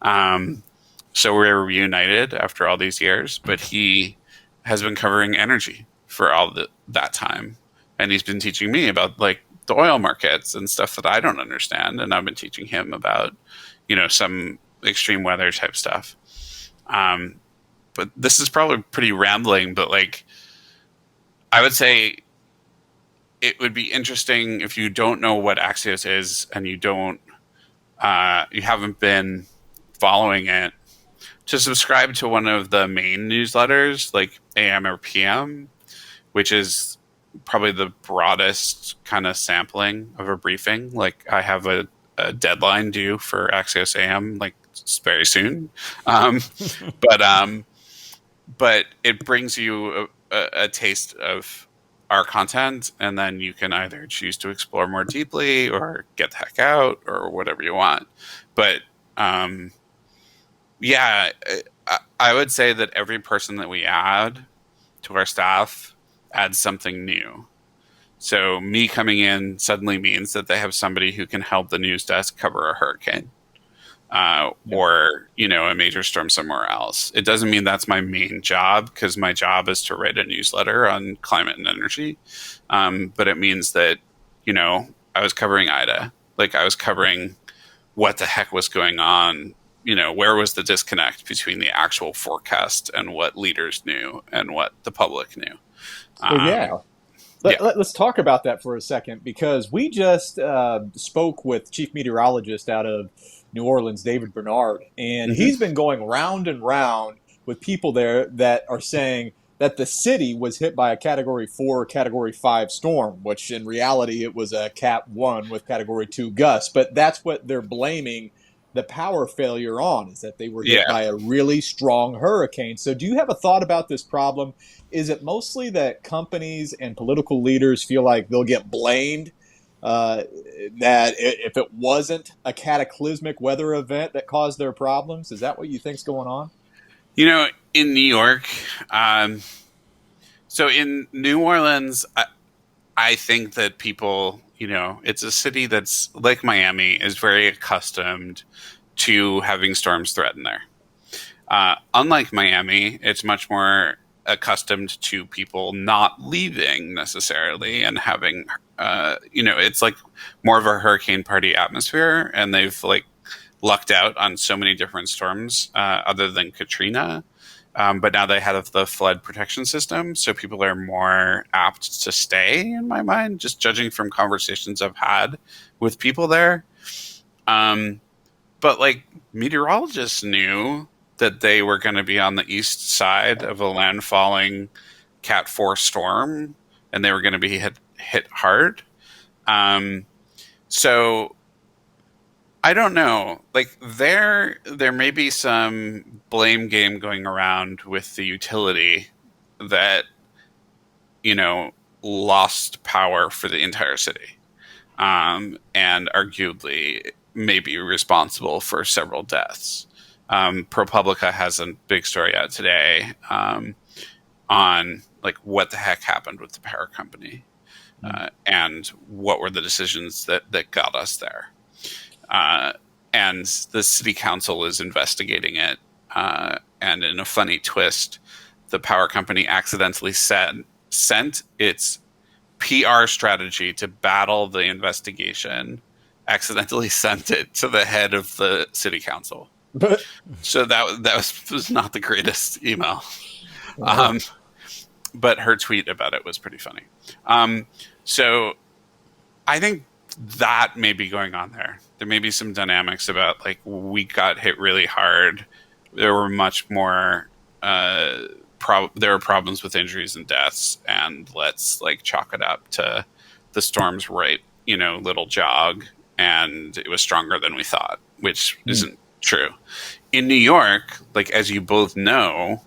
So we're reunited after all these years, but he has been covering energy for all that time. And he's been teaching me about like the oil markets and stuff that I don't understand. And I've been teaching him about, some extreme weather type stuff. But this is probably pretty rambling, but like, I would say it would be interesting if you don't know what Axios is and you haven't been following it, to subscribe to one of the main newsletters, like AM or PM, which is probably the broadest kind of sampling of a briefing. Like I have a deadline due for Axios AM, like very soon. But it brings you a taste of our content, and then you can either choose to explore more deeply or get the heck out or whatever you want. But yeah, I would say that every person that we add to our staff adds something new. So me coming in suddenly means that they have somebody who can help the news desk cover a hurricane. Or, a major storm somewhere else. It doesn't mean that's my main job, because my job is to write a newsletter on climate and energy. But it means that, I was covering Ida. Like I was covering what the heck was going on. Where was the disconnect between the actual forecast and what leaders knew and what the public knew? Let's talk about that for a second, because we just spoke with chief meteorologist out of New Orleans, David Bernard, and he's been going round and round with people there that are saying that the city was hit by a Category 4, Category 5 storm, which in reality it was a Cat 1 with Category 2 gusts. But that's what they're blaming the power failure on, is that they were hit by a really strong hurricane. So do you have a thought about this problem? Is it mostly that companies and political leaders feel like they'll get blamed, that if it wasn't a cataclysmic weather event that caused their problems? Is that what you think's going on? In New York, so in New Orleans, I think that people, it's a city that's like Miami, is very accustomed to having storms threaten there. Unlike Miami, it's much more accustomed to people not leaving necessarily and having, it's like more of a hurricane party atmosphere. And they've like lucked out on so many different storms other than Katrina. But now they have the flood protection system, so people are more apt to stay, in my mind, just judging from conversations I've had with people there. But like meteorologists knew that they were going to be on the east side of a landfalling Cat 4 storm, and they were going to be hit hard. So I don't know. Like there may be some blame game going around with the utility that, you know, lost power for the entire city, and arguably may be responsible for several deaths. ProPublica has a big story out today on like what the heck happened with the power company and what were the decisions that got us there. And the city council is investigating it. And in a funny twist, the power company accidentally sent its PR strategy to battle the investigation, accidentally sent it to the head of the city council. So that was not the greatest email. But her tweet about it was pretty funny. So I think that may be going on there. There may be some dynamics about like we got hit really hard. There were much more. There were problems with injuries and deaths, and let's like chalk it up to the storm's little jog, and it was stronger than we thought, which isn't true. In New York, like as you both know,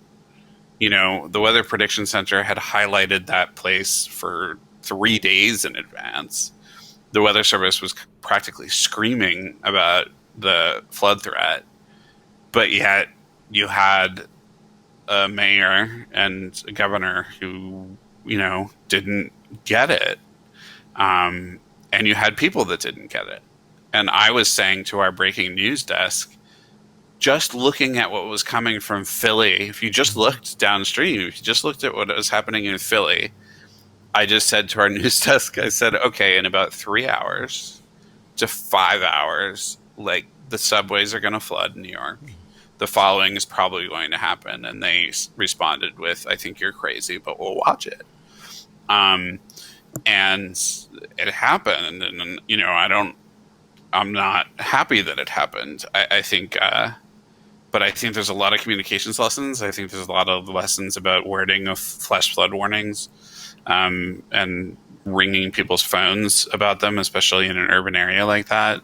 the Weather Prediction Center had highlighted that place for 3 days in advance. The Weather Service was practically screaming about the flood threat, but yet you had a mayor and a governor who, didn't get it. And you had people that didn't get it. And I was saying to our breaking news desk, just looking at what was coming from Philly, if you just looked downstream, if you just looked at what was happening in Philly, I just said to our news desk, I said, okay, in about 3 hours to 5 hours, like the subways are going to flood in New York. The following is probably going to happen. And they responded with, I think you're crazy, but we'll watch it. And it happened. And I'm not happy that it happened. I think, but I think there's a lot of communications lessons. I think there's a lot of lessons about wording of flash flood warnings, and ringing people's phones about them, especially in an urban area like that.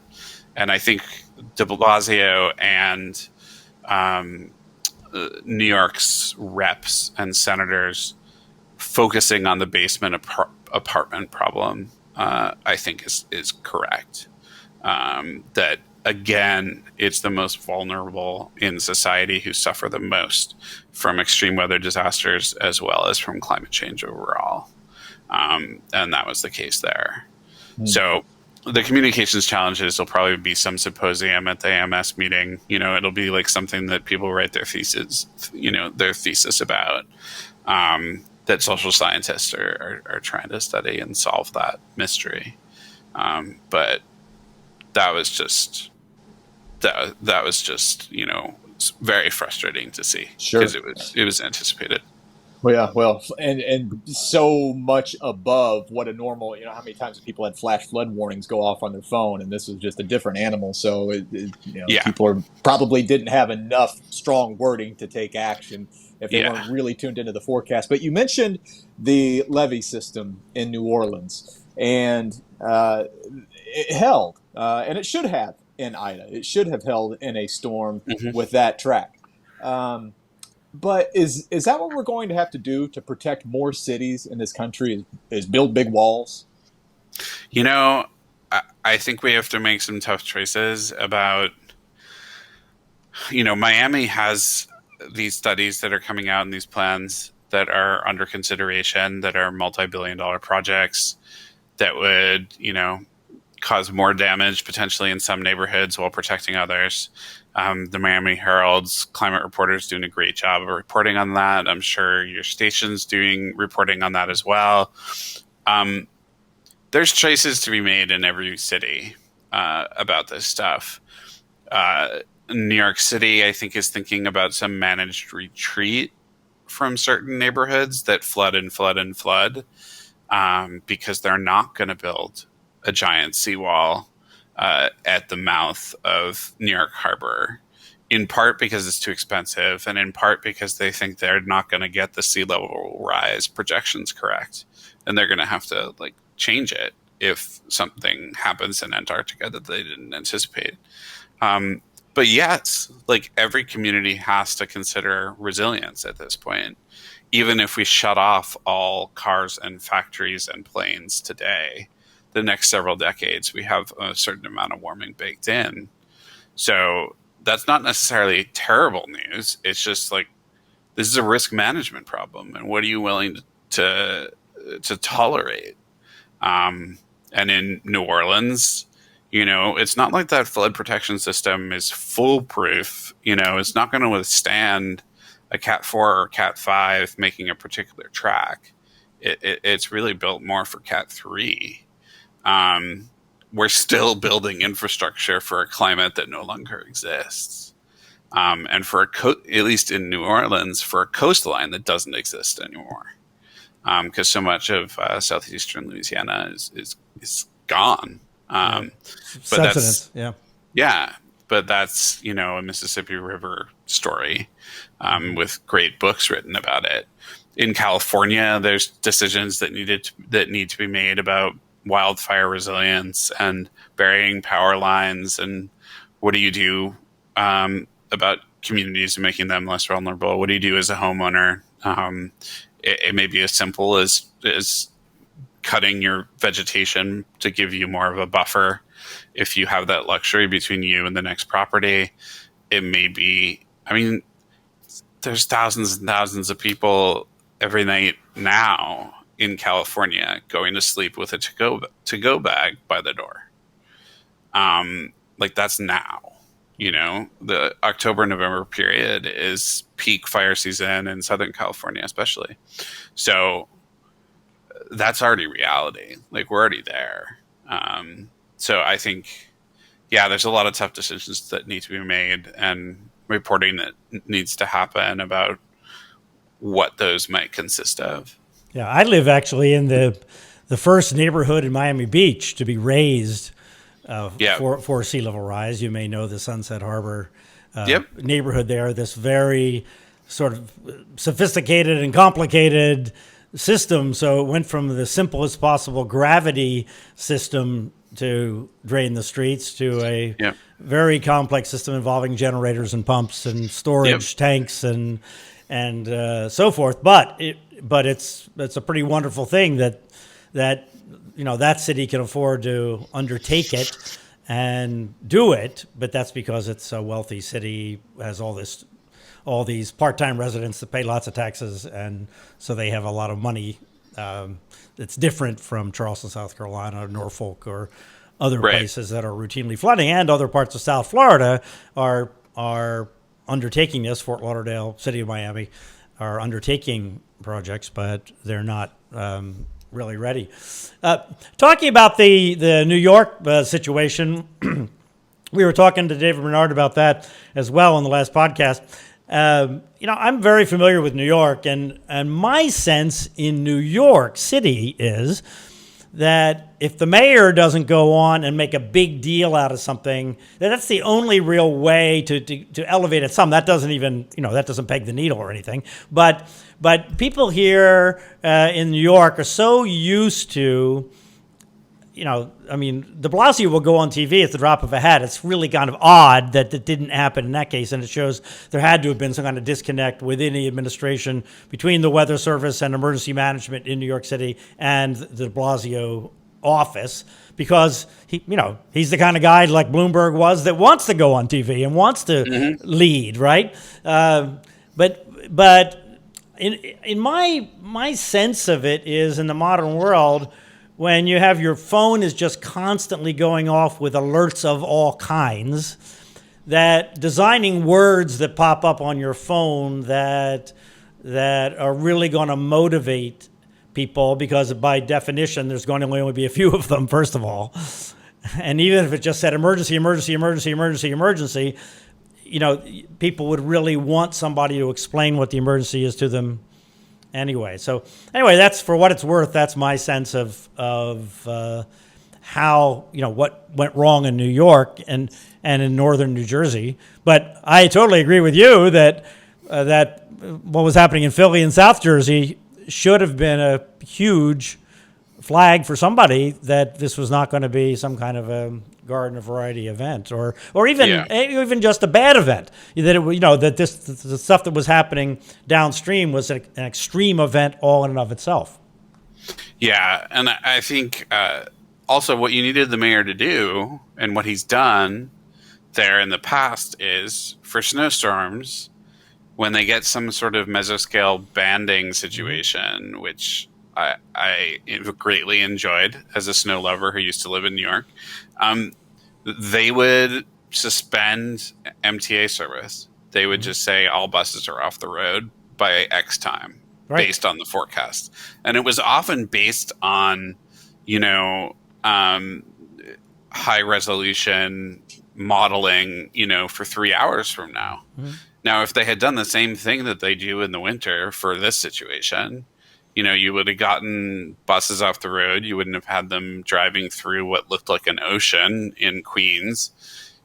And I think de Blasio and New York's reps and senators focusing on the basement apartment problem, I think is correct. That again, it's the most vulnerable in society who suffer the most from extreme weather disasters as well as from climate change overall. And that was the case there. So the communications challenges will probably be some symposium at the AMS meeting. It'll be like something that people write their thesis about, that social scientists are trying to study and solve that mystery. But that was just very frustrating to see, because it was anticipated. Well, and so much above what a normal, how many times people had flash flood warnings go off on their phone, and this was just a different animal. So, people probably didn't have enough strong wording to take action if they weren't really tuned into the forecast. But you mentioned the levee system in New Orleans, and it held, and it should have in Ida. It should have held in a storm with that track. But is that what we're going to have to do to protect more cities in this country? Is build big walls? I think we have to make some tough choices about, Miami has these studies that are coming out and these plans that are under consideration that are multi-billion-dollar projects that would, cause more damage potentially in some neighborhoods while protecting others. The Miami Herald's climate reporters doing a great job of reporting on that. I'm sure your station's doing reporting on that as well. There's choices to be made in every city about this stuff. New York City, I think, is thinking about some managed retreat from certain neighborhoods that flood and flood and flood, because they're not going to build a giant seawall at the mouth of New York Harbor, in part because it's too expensive, and in part because they think they're not going to get the sea level rise projections correct, and they're going to have to like change it if something happens in Antarctica that they didn't anticipate. But yes, like every community has to consider resilience at this point. Even if we shut off all cars and factories and planes today, the next several decades, we have a certain amount of warming baked in. So that's not necessarily terrible news. It's just like, this is a risk management problem. And what are you willing to tolerate? And in New Orleans, it's not like that flood protection system is foolproof. It's not going to withstand a Cat 4 or Cat 5 making a particular track. It's really built more for Cat 3. We're still building infrastructure for a climate that no longer exists. And for at least in New Orleans, for a coastline that doesn't exist anymore. Because so much of southeastern Louisiana is gone. But Subsidence, yeah, but that's a Mississippi River story, with great books written about it. In California, there's decisions that need to be made about wildfire resilience and burying power lines, and what do you do about communities and making them less vulnerable? What do you do as a homeowner? It may be as simple as cutting your vegetation to give you more of a buffer if you have that luxury between you and the next property. It may be, there's thousands and thousands of people every night now in California going to sleep with a to-go bag by the door. That's now. The October-November period is peak fire season in Southern California, especially. So that's already reality. We're already there. So I think, there's a lot of tough decisions that need to be made, and reporting that needs to happen about what those might consist of. Yeah, I live actually in the first neighborhood in Miami Beach to be raised for sea level rise. You may know the Sunset Harbor neighborhood there, this very sort of sophisticated and complicated system. So it went from the simplest possible gravity system to drain the streets to a very complex system involving generators and pumps and storage tanks and so forth. But it's a pretty wonderful thing that city can afford to undertake it and do it. But that's because it's a wealthy city, has all these part-time residents that pay lots of taxes, and so they have a lot of money. It's different from Charleston, South Carolina, or Norfolk, or other places that are routinely flooding, and other parts of South Florida are undertaking this. Fort Lauderdale, City of Miami are undertaking projects, but they're not really ready. Talking about the New York situation, we were talking to David Bernard about that as well on the last podcast. I'm very familiar with New York, and my sense in New York City is that if the mayor doesn't go on and make a big deal out of something, that's the only real way to elevate it some. That doesn't even, that doesn't peg the needle or anything. But people here in New York are so used to, de Blasio will go on TV at the drop of a hat. It's really kind of odd that it didn't happen in that case, and it shows there had to have been some kind of disconnect within the administration between the Weather Service and emergency management in New York City and the de Blasio office, because he's the kind of guy like Bloomberg was that wants to go on TV and wants to lead, right? But in my sense of it is, in the modern world, when you have your phone is just constantly going off with alerts of all kinds, that designing words that pop up on your phone that are really going to motivate people, because by definition there's going to only be a few of them, first of all, And even if it just said emergency, emergency, emergency, emergency, emergency, people would really want somebody to explain what the emergency is to them anyway. So anyway, that's, for what it's worth, that's my sense of how, what went wrong in New York and in northern New Jersey. But I totally agree with you that what was happening in Philly and South Jersey should have been a huge flag for somebody that this was not going to be some kind of a garden of variety event, or even just a bad event. That that the stuff that was happening downstream was an extreme event all in and of itself. Yeah, and I think also what you needed the mayor to do, and what he's done there in the past, is for snowstorms, when they get some sort of mesoscale banding situation, which I greatly enjoyed as a snow lover who used to live in New York, they would suspend MTA service. They would just say all buses are off the road by X time, based on the forecast. And it was often based on, high resolution modeling, for 3 hours from now. Mm-hmm. Now, if they had done the same thing that they do in the winter for this situation, you would have gotten buses off the road. You wouldn't have had them driving through what looked like an ocean in Queens.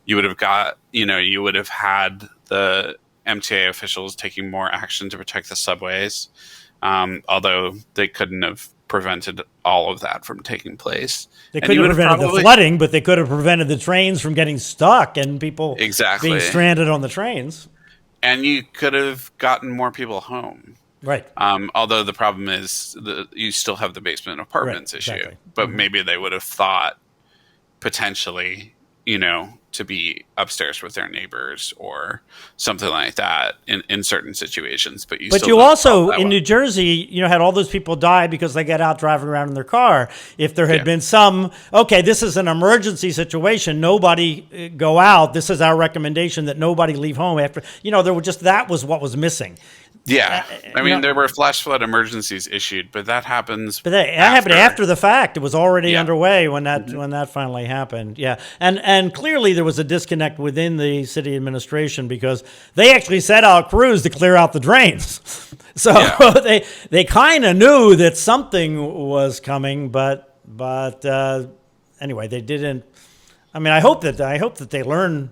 You would have had the MTA officials taking more action to protect the subways, although they couldn't have prevented all of that from taking place. They couldn't have prevented the flooding, but they could have prevented the trains from getting stuck and people being stranded on the trains. And you could have gotten more people home. Right. Although the problem is you still have the basement apartments issue. Exactly. But maybe they would have thought potentially, to be upstairs with their neighbors or something like that in certain situations. But you also, in New Jersey, had all those people die because they get out driving around in their car. If there had been this is an emergency situation, nobody go out. This is our recommendation that nobody leave home after, that was what was missing. Yeah, there were flash flood emergencies issued, but that happens. But that happened after the fact. It was already underway when that finally happened. Yeah, and clearly there was a disconnect within the city administration, because they actually set out crews to clear out the drains. So they kind of knew that something was coming, but anyway, they didn't. I hope that they learn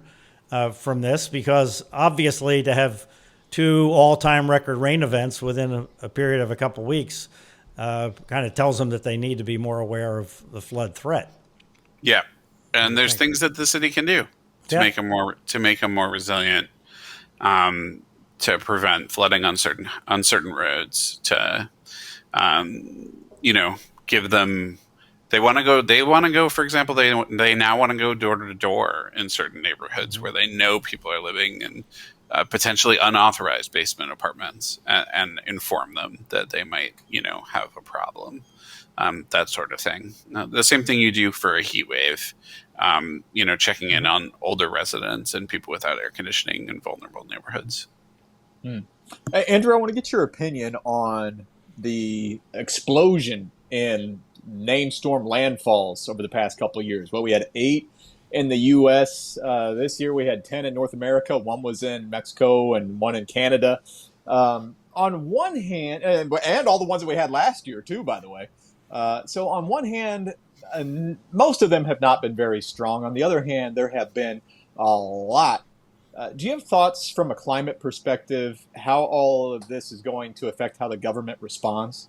from this, because obviously to have 2 all-time record rain events within a period of a couple of weeks kind of tells them that they need to be more aware of the flood threat. Yeah, and there's things that the city can do to make them more resilient, to prevent flooding on certain roads. To give them. They want to go. For example, they now want to go door to door in certain neighborhoods where they know people are living in potentially unauthorized basement apartments, and inform them that they might, have a problem, that sort of thing. The same thing you do for a heat wave, checking in on older residents and people without air conditioning in vulnerable neighborhoods. Hey, Andrew, I want to get your opinion on the explosion in named storm landfalls over the past couple of years. Well, we had 8 in the U.S. This year. We had 10 in North America. 1 was in Mexico and 1 in Canada. On one hand, and all the ones that we had last year too, by the way. So on one hand, most of them have not been very strong. On the other hand, there have been a lot. Do you have thoughts from a climate perspective how all of this is going to affect how the government responds?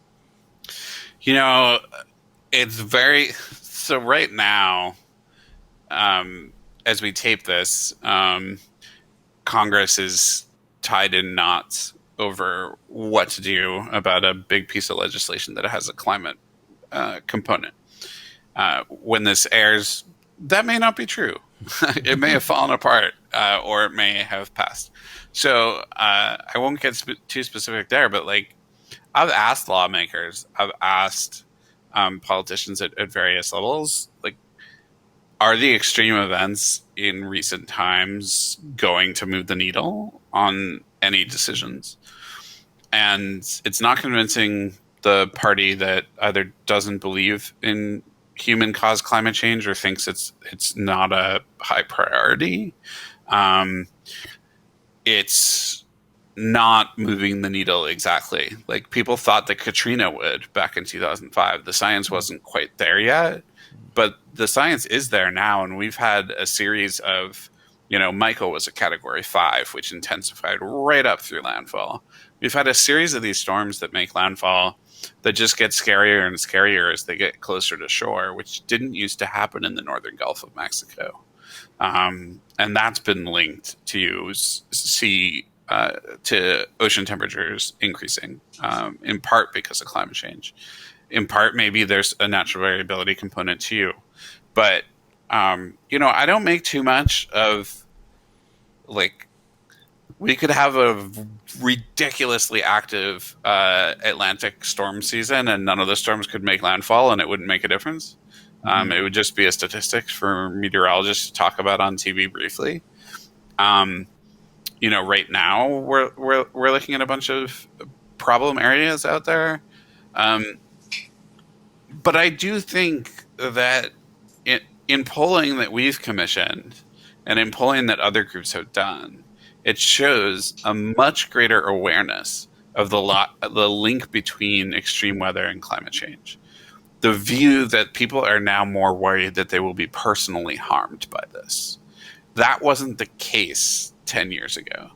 It's very... So right now, as we tape this, Congress is tied in knots over what to do about a big piece of legislation that has a climate component. When this airs, that may not be true. It may have fallen apart, or it may have passed. So I won't get too specific there, but I've asked lawmakers, I've asked politicians at various levels, are the extreme events in recent times going to move the needle on any decisions? And it's not convincing the party that either doesn't believe in human-caused climate change or thinks it's not a high priority, it's not moving the needle exactly. Like people thought that Katrina would back in 2005. The science wasn't quite there yet, but the science is there now. And we've had a series of, Michael was a category 5, which intensified right up through landfall. We've had a series of these storms that make landfall that just get scarier and scarier as they get closer to shore, which didn't used to happen in the northern Gulf of Mexico. And that's been linked to to ocean temperatures increasing, in part because of climate change. In part, maybe there's a natural variability component too. But, I don't make too much of, like, we could have a ridiculously active Atlantic storm season and none of the storms could make landfall and it wouldn't make a difference. It would just be a statistic for meteorologists to talk about on TV briefly. Right now we're looking at a bunch of problem areas out there. But I do think that in polling that we've commissioned and in polling that other groups have done, it shows a much greater awareness of the link between extreme weather and climate change. The view that people are now more worried that they will be personally harmed by this. That wasn't the case 10 years ago.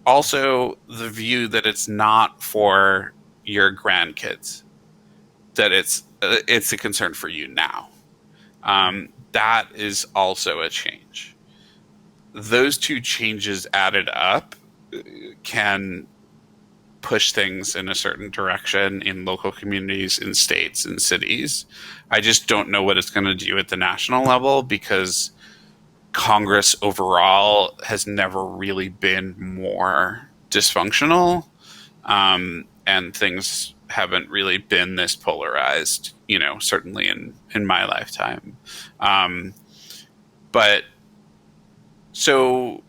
Also, the view that it's not for your grandkids, that it's a concern for you now. That is also a change. Those two changes added up can push things in a certain direction in local communities, in states, in cities. I just don't know what it's going to do at the national level because Congress overall has never really been more dysfunctional, and things haven't really been this polarized, certainly in my lifetime. But so,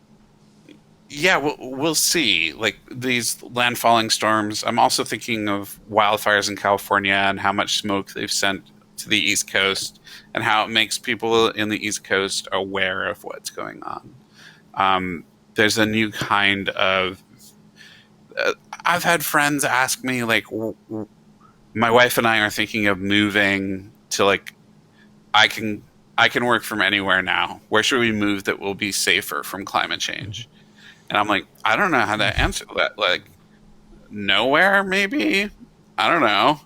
yeah, we'll see. Like these landfalling storms, I'm also thinking of wildfires in California and how much smoke they've sent to the East Coast and how it makes people in the East Coast aware of what's going on. There's a new kind of... I've had friends ask me, like, my wife and I are thinking of moving to, like, I can work from anywhere now. Where should we move that will be safer from climate change? And I'm like, I don't know how to answer that. Like, nowhere, maybe? I don't know.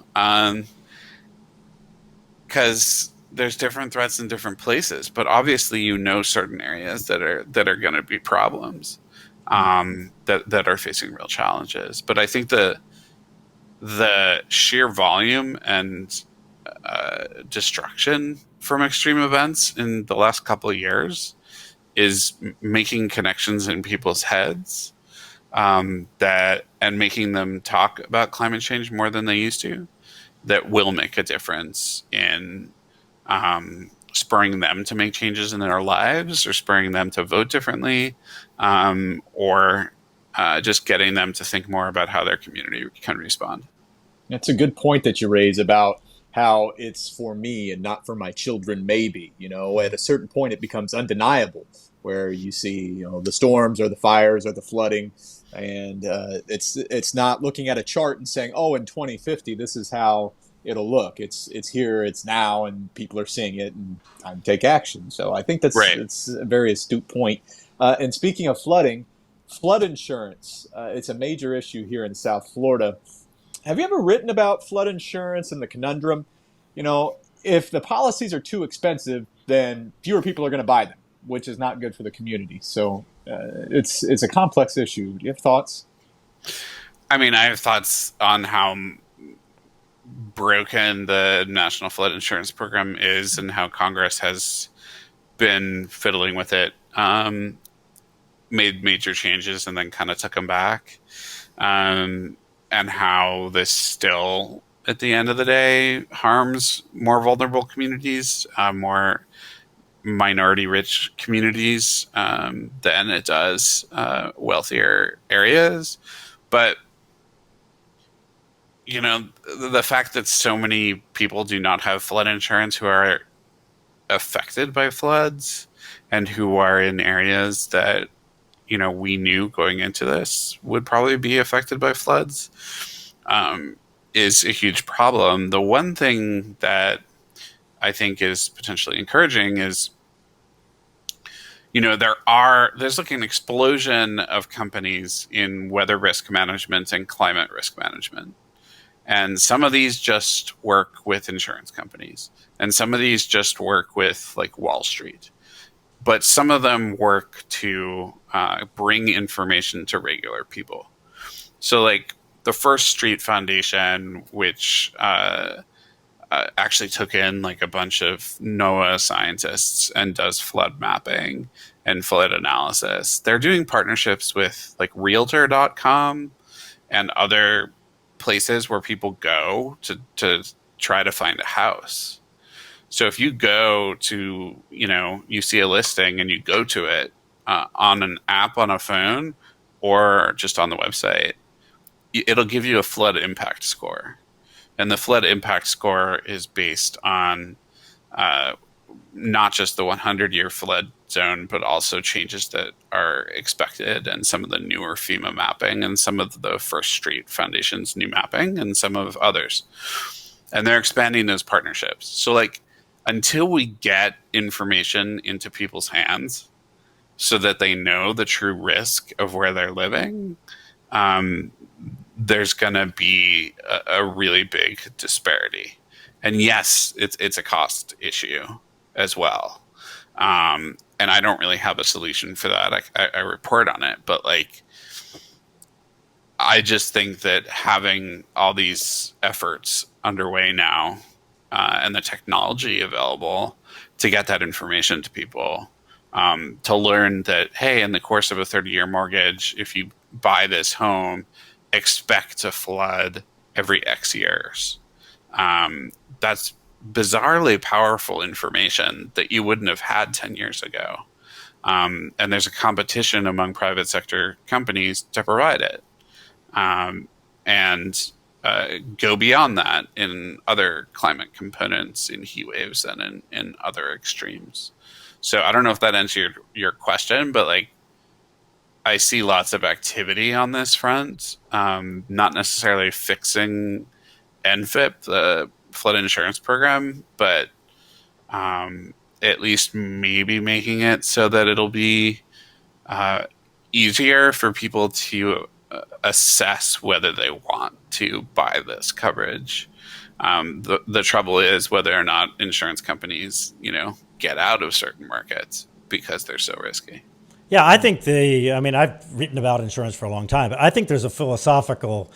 Because there's different threats in different places, but obviously certain areas that are going to be problems, that are facing real challenges. But I think the sheer volume and destruction from extreme events in the last couple of years is making connections in people's heads, and making them talk about climate change more than they used to. That will make a difference in spurring them to make changes in their lives or spurring them to vote differently, or just getting them to think more about how their community can respond. That's a good point that you raise about how it's for me and not for my children, maybe. At a certain point, it becomes undeniable where you see, the storms or the fires or the flooding. And it's not looking at a chart and saying, oh, in 2050, this is how it'll look. It's here, it's now, and people are seeing it and time to take action. So I think it's a very astute point. And speaking of flooding, flood insurance, it's a major issue here in South Florida. Have you ever written about flood insurance and the conundrum? If the policies are too expensive, then fewer people are going to buy them, which is not good for the community. So it's a complex issue. Do you have thoughts? I mean, I have thoughts on how broken the National Flood Insurance Program is and how Congress has been fiddling with it, made major changes and then kind of took them back. And how this still, at the end of the day, harms more vulnerable communities, more minority-rich communities than it does wealthier areas. But, the fact that so many people do not have flood insurance who are affected by floods and who are in areas that, we knew going into this would probably be affected by floods, is a huge problem. The one thing that I think is potentially encouraging is, there's like an explosion of companies in weather risk management and climate risk management. And some of these just work with insurance companies, and some of these just work with like Wall Street. But some of them work to bring information to regular people. So like the First Street Foundation, which actually took in like a bunch of NOAA scientists and does flood mapping and flood analysis. They're doing partnerships with like Realtor.com and other places where people go to try to find a house. So if you go to, you see a listing and you go to it on an app on a phone or just on the website, it'll give you a flood impact score. And the flood impact score is based on not just the 100-year flood zone, but also changes that are expected and some of the newer FEMA mapping and some of the First Street Foundation's new mapping and some of others. And they're expanding those partnerships. So like until we get information into people's hands so that they know the true risk of where they're living, there's going to be a really big disparity. And yes, it's a cost issue as well. And I don't really have a solution for that. I report on it, but like, I just think that having all these efforts underway now and the technology available to get that information to people, to learn that, hey, in the course of a 30-year mortgage, if you buy this home, expect to flood every X years. That's bizarrely powerful information that you wouldn't have had 10 years ago. And there's a competition among private sector companies to provide it. And go beyond that in other climate components, in heat waves and in other extremes. So I don't know if that answered your question, but like, I see lots of activity on this front, not necessarily fixing NFIP, the flood insurance program, but at least maybe making it so that it'll be easier for people to assess whether they want to buy this coverage. The trouble is whether or not insurance companies, get out of certain markets because they're so risky. Yeah, I think I've written about insurance for a long time, but I think there's a philosophical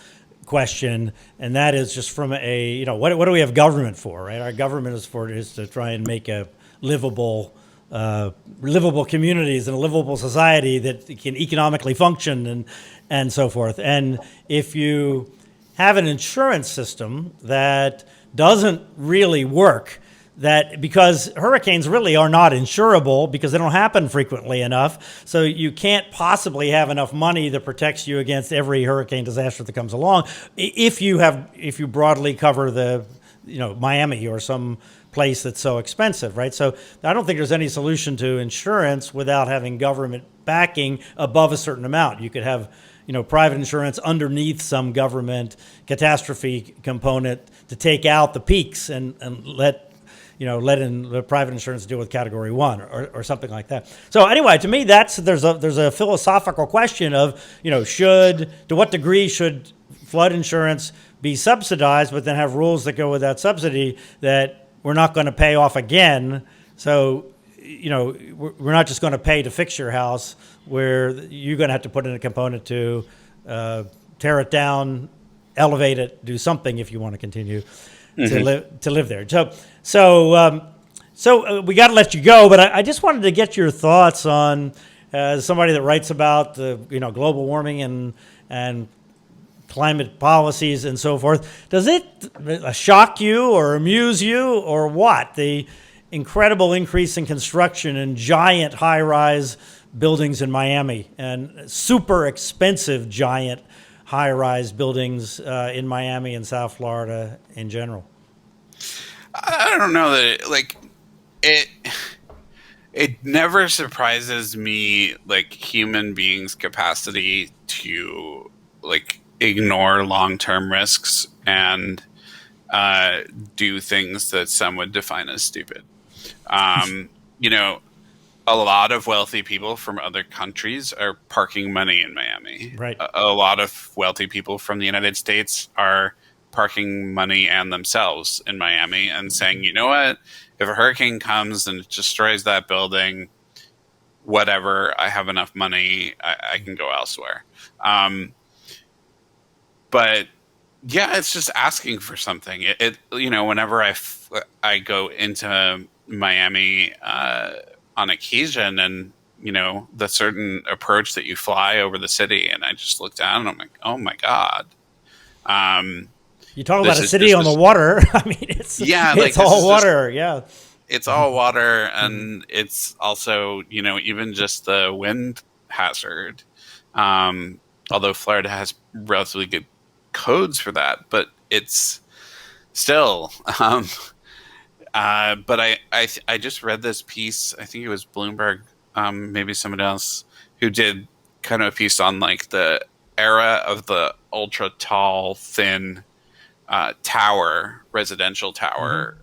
question, and that is just from a, what do we have government for, right? Our government is to try and make a livable communities and a livable society that can economically function and so forth. And if you have an insurance system that doesn't really work, that because hurricanes really are not insurable because they don't happen frequently enough, so you can't possibly have enough money that protects you against every hurricane disaster that comes along. If you broadly cover the, Miami or some place that's so expensive, right? So I don't think there's any solution to insurance without having government backing above a certain amount. You could have, private insurance underneath some government catastrophe component to take out the peaks and let in the private insurance deal with Category 1 or something like that. So anyway, to me, there's a philosophical question of, to what degree should flood insurance be subsidized, but then have rules that go with that subsidy that we're not going to pay off again. So, we're not just going to pay to fix your house, where you're going to have to put in a component to tear it down, elevate it, do something if you want to continue to live there. So we got to let you go, but I just wanted to get your thoughts on somebody that writes about the global warming and climate policies and so forth. Does it shock you or amuse you or what? The incredible increase in construction and giant high-rise buildings in Miami and super expensive giant high-rise buildings in Miami and South Florida in general? I don't know that it it never surprises me, like, human beings' capacity to, like, ignore long-term risks and do things that some would define as stupid. You know, a lot of wealthy people from other countries are parking money in Miami. Right. A lot of wealthy people from the United States are parking money and themselves in Miami and saying, you know what, if a hurricane comes and it destroys that building, whatever, I have enough money, I can go elsewhere. But yeah, it's just asking for something. Whenever I go into Miami on occasion, and the certain approach that you fly over the city, and I just look down and I'm like, oh my god. You talk about a city on the water. I mean, it's all water. Yeah, it's all water, and it's also even just the wind hazard. Although Florida has relatively good codes for that, but it's still. But I just read this piece. I think it was Bloomberg, maybe someone else, who did kind of a piece on like the era of the ultra tall, thin residential tower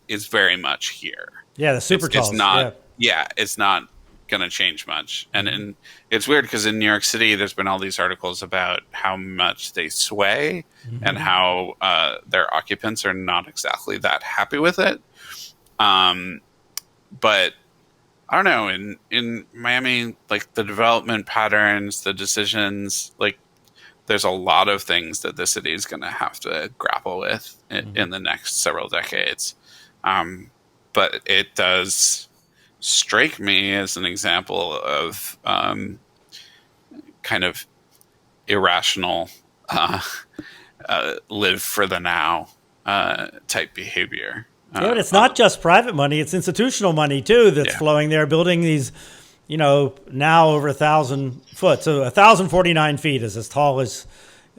is very much here. Yeah, the super tall. It's not. Yeah, it's not going to change much. And it's weird because in New York City, there's been all these articles about how much they sway and how their occupants are not exactly that happy with it. But I don't know, in Miami, like the development patterns, the decisions, like there's a lot of things that the city is going to have to grapple with in the next several decades. But it does strike me as an example of kind of irrational live for the now type behavior. Yeah, but it's not just private money; it's institutional money too that's flowing there, building these. Now over 1,000 foot, so 1,049 feet is as tall as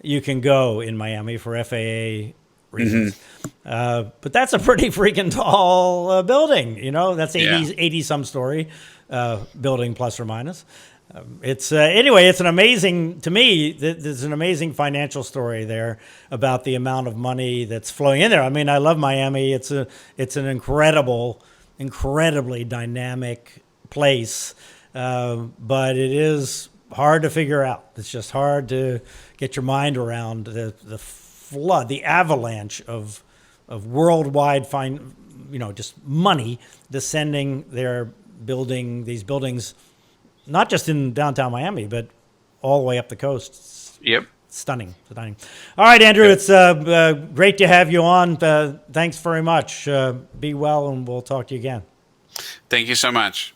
you can go in Miami for FAA reasons. But that's a pretty freaking tall building. That's 80 some story building plus or minus. It's anyway. It's an amazing, to me. There's an amazing financial story there about the amount of money that's flowing in there. I mean, I love Miami. It's an incredibly dynamic place, but it is hard to figure out. It's just hard to get your mind around the flood, the avalanche of worldwide just money descending there, building these buildings. Not just in downtown Miami, but all the way up the coast. Yep. Stunning. All right, Andrew, it's great to have you on. Thanks very much. Be well, and we'll talk to you again. Thank you so much.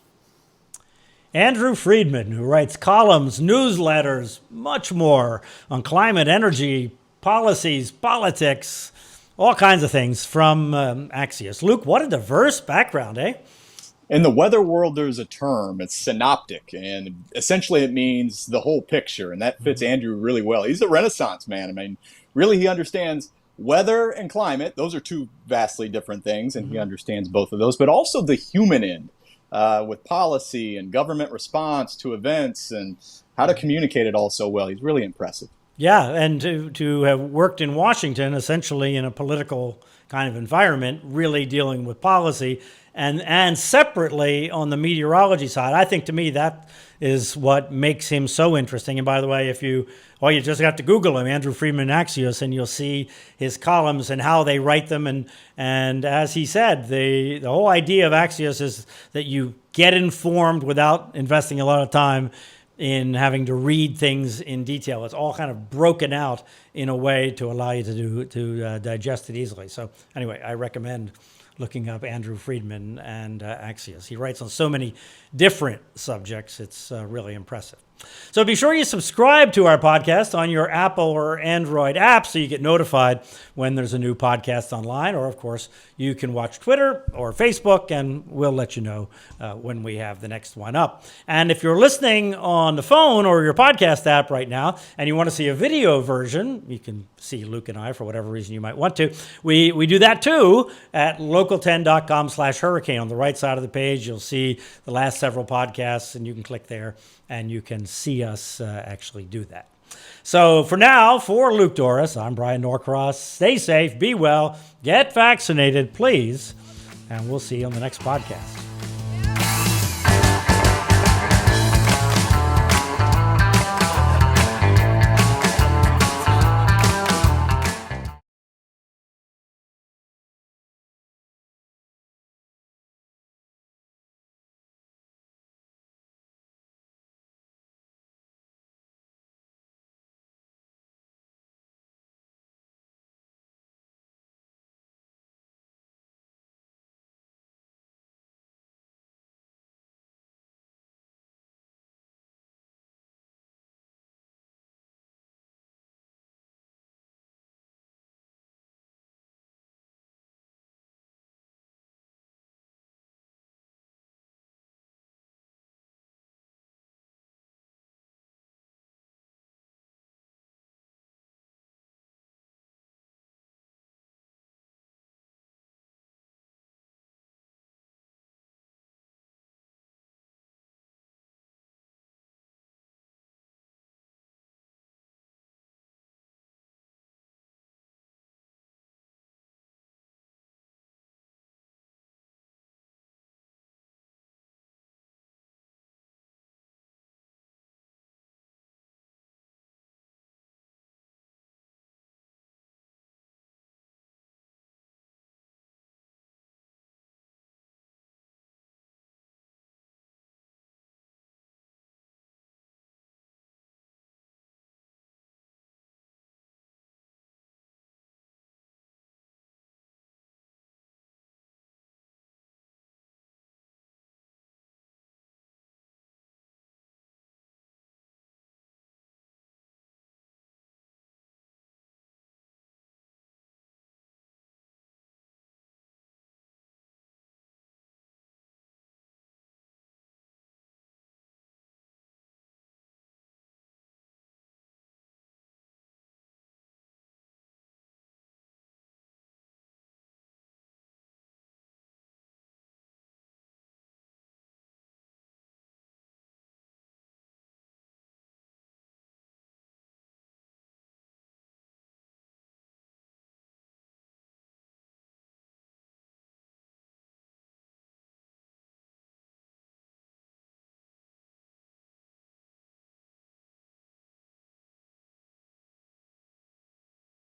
Andrew Freeman, who writes columns, newsletters, much more on climate, energy, policies, politics, all kinds of things from Axios. Luke, what a diverse background, eh? In the weather world, there's a term. It's synoptic, and essentially it means the whole picture, and that fits Andrew really well. He's a Renaissance man. I mean, really, he understands weather and climate. Those are two vastly different things, and he understands both of those, but also the human end with policy and government response to events and how to communicate it all so well. He's really impressive. Yeah, and to have worked in Washington, essentially in a political kind of environment, really dealing with policy, and separately on the meteorology side. I think to me that is what makes him so interesting. And by the way, you just have to Google him, Andrew Freeman Axios, and you'll see his columns and how they write them. And as he said, the whole idea of Axios is that you get informed without investing a lot of time in having to read things in detail. It's all kind of broken out in a way to allow you to digest it easily. So anyway, I recommend looking up Andrew Freeman and Axios. He writes on so many different subjects. It's really impressive. So be sure you subscribe to our podcast on your Apple or Android app so you get notified when there's a new podcast online. Or, of course, you can watch Twitter or Facebook, and we'll let you know when we have the next one up. And if you're listening on the phone or your podcast app right now and you want to see a video version, you can see Luke and I for whatever reason you might want to. We do that too at local10.com/hurricane. On the right side of the page, you'll see the last several podcasts, and you can click there and you can see us actually do that. So for now, for Luke Doris, I'm Bryan Norcross. Stay safe, be well, get vaccinated, please, and we'll see you on the next podcast.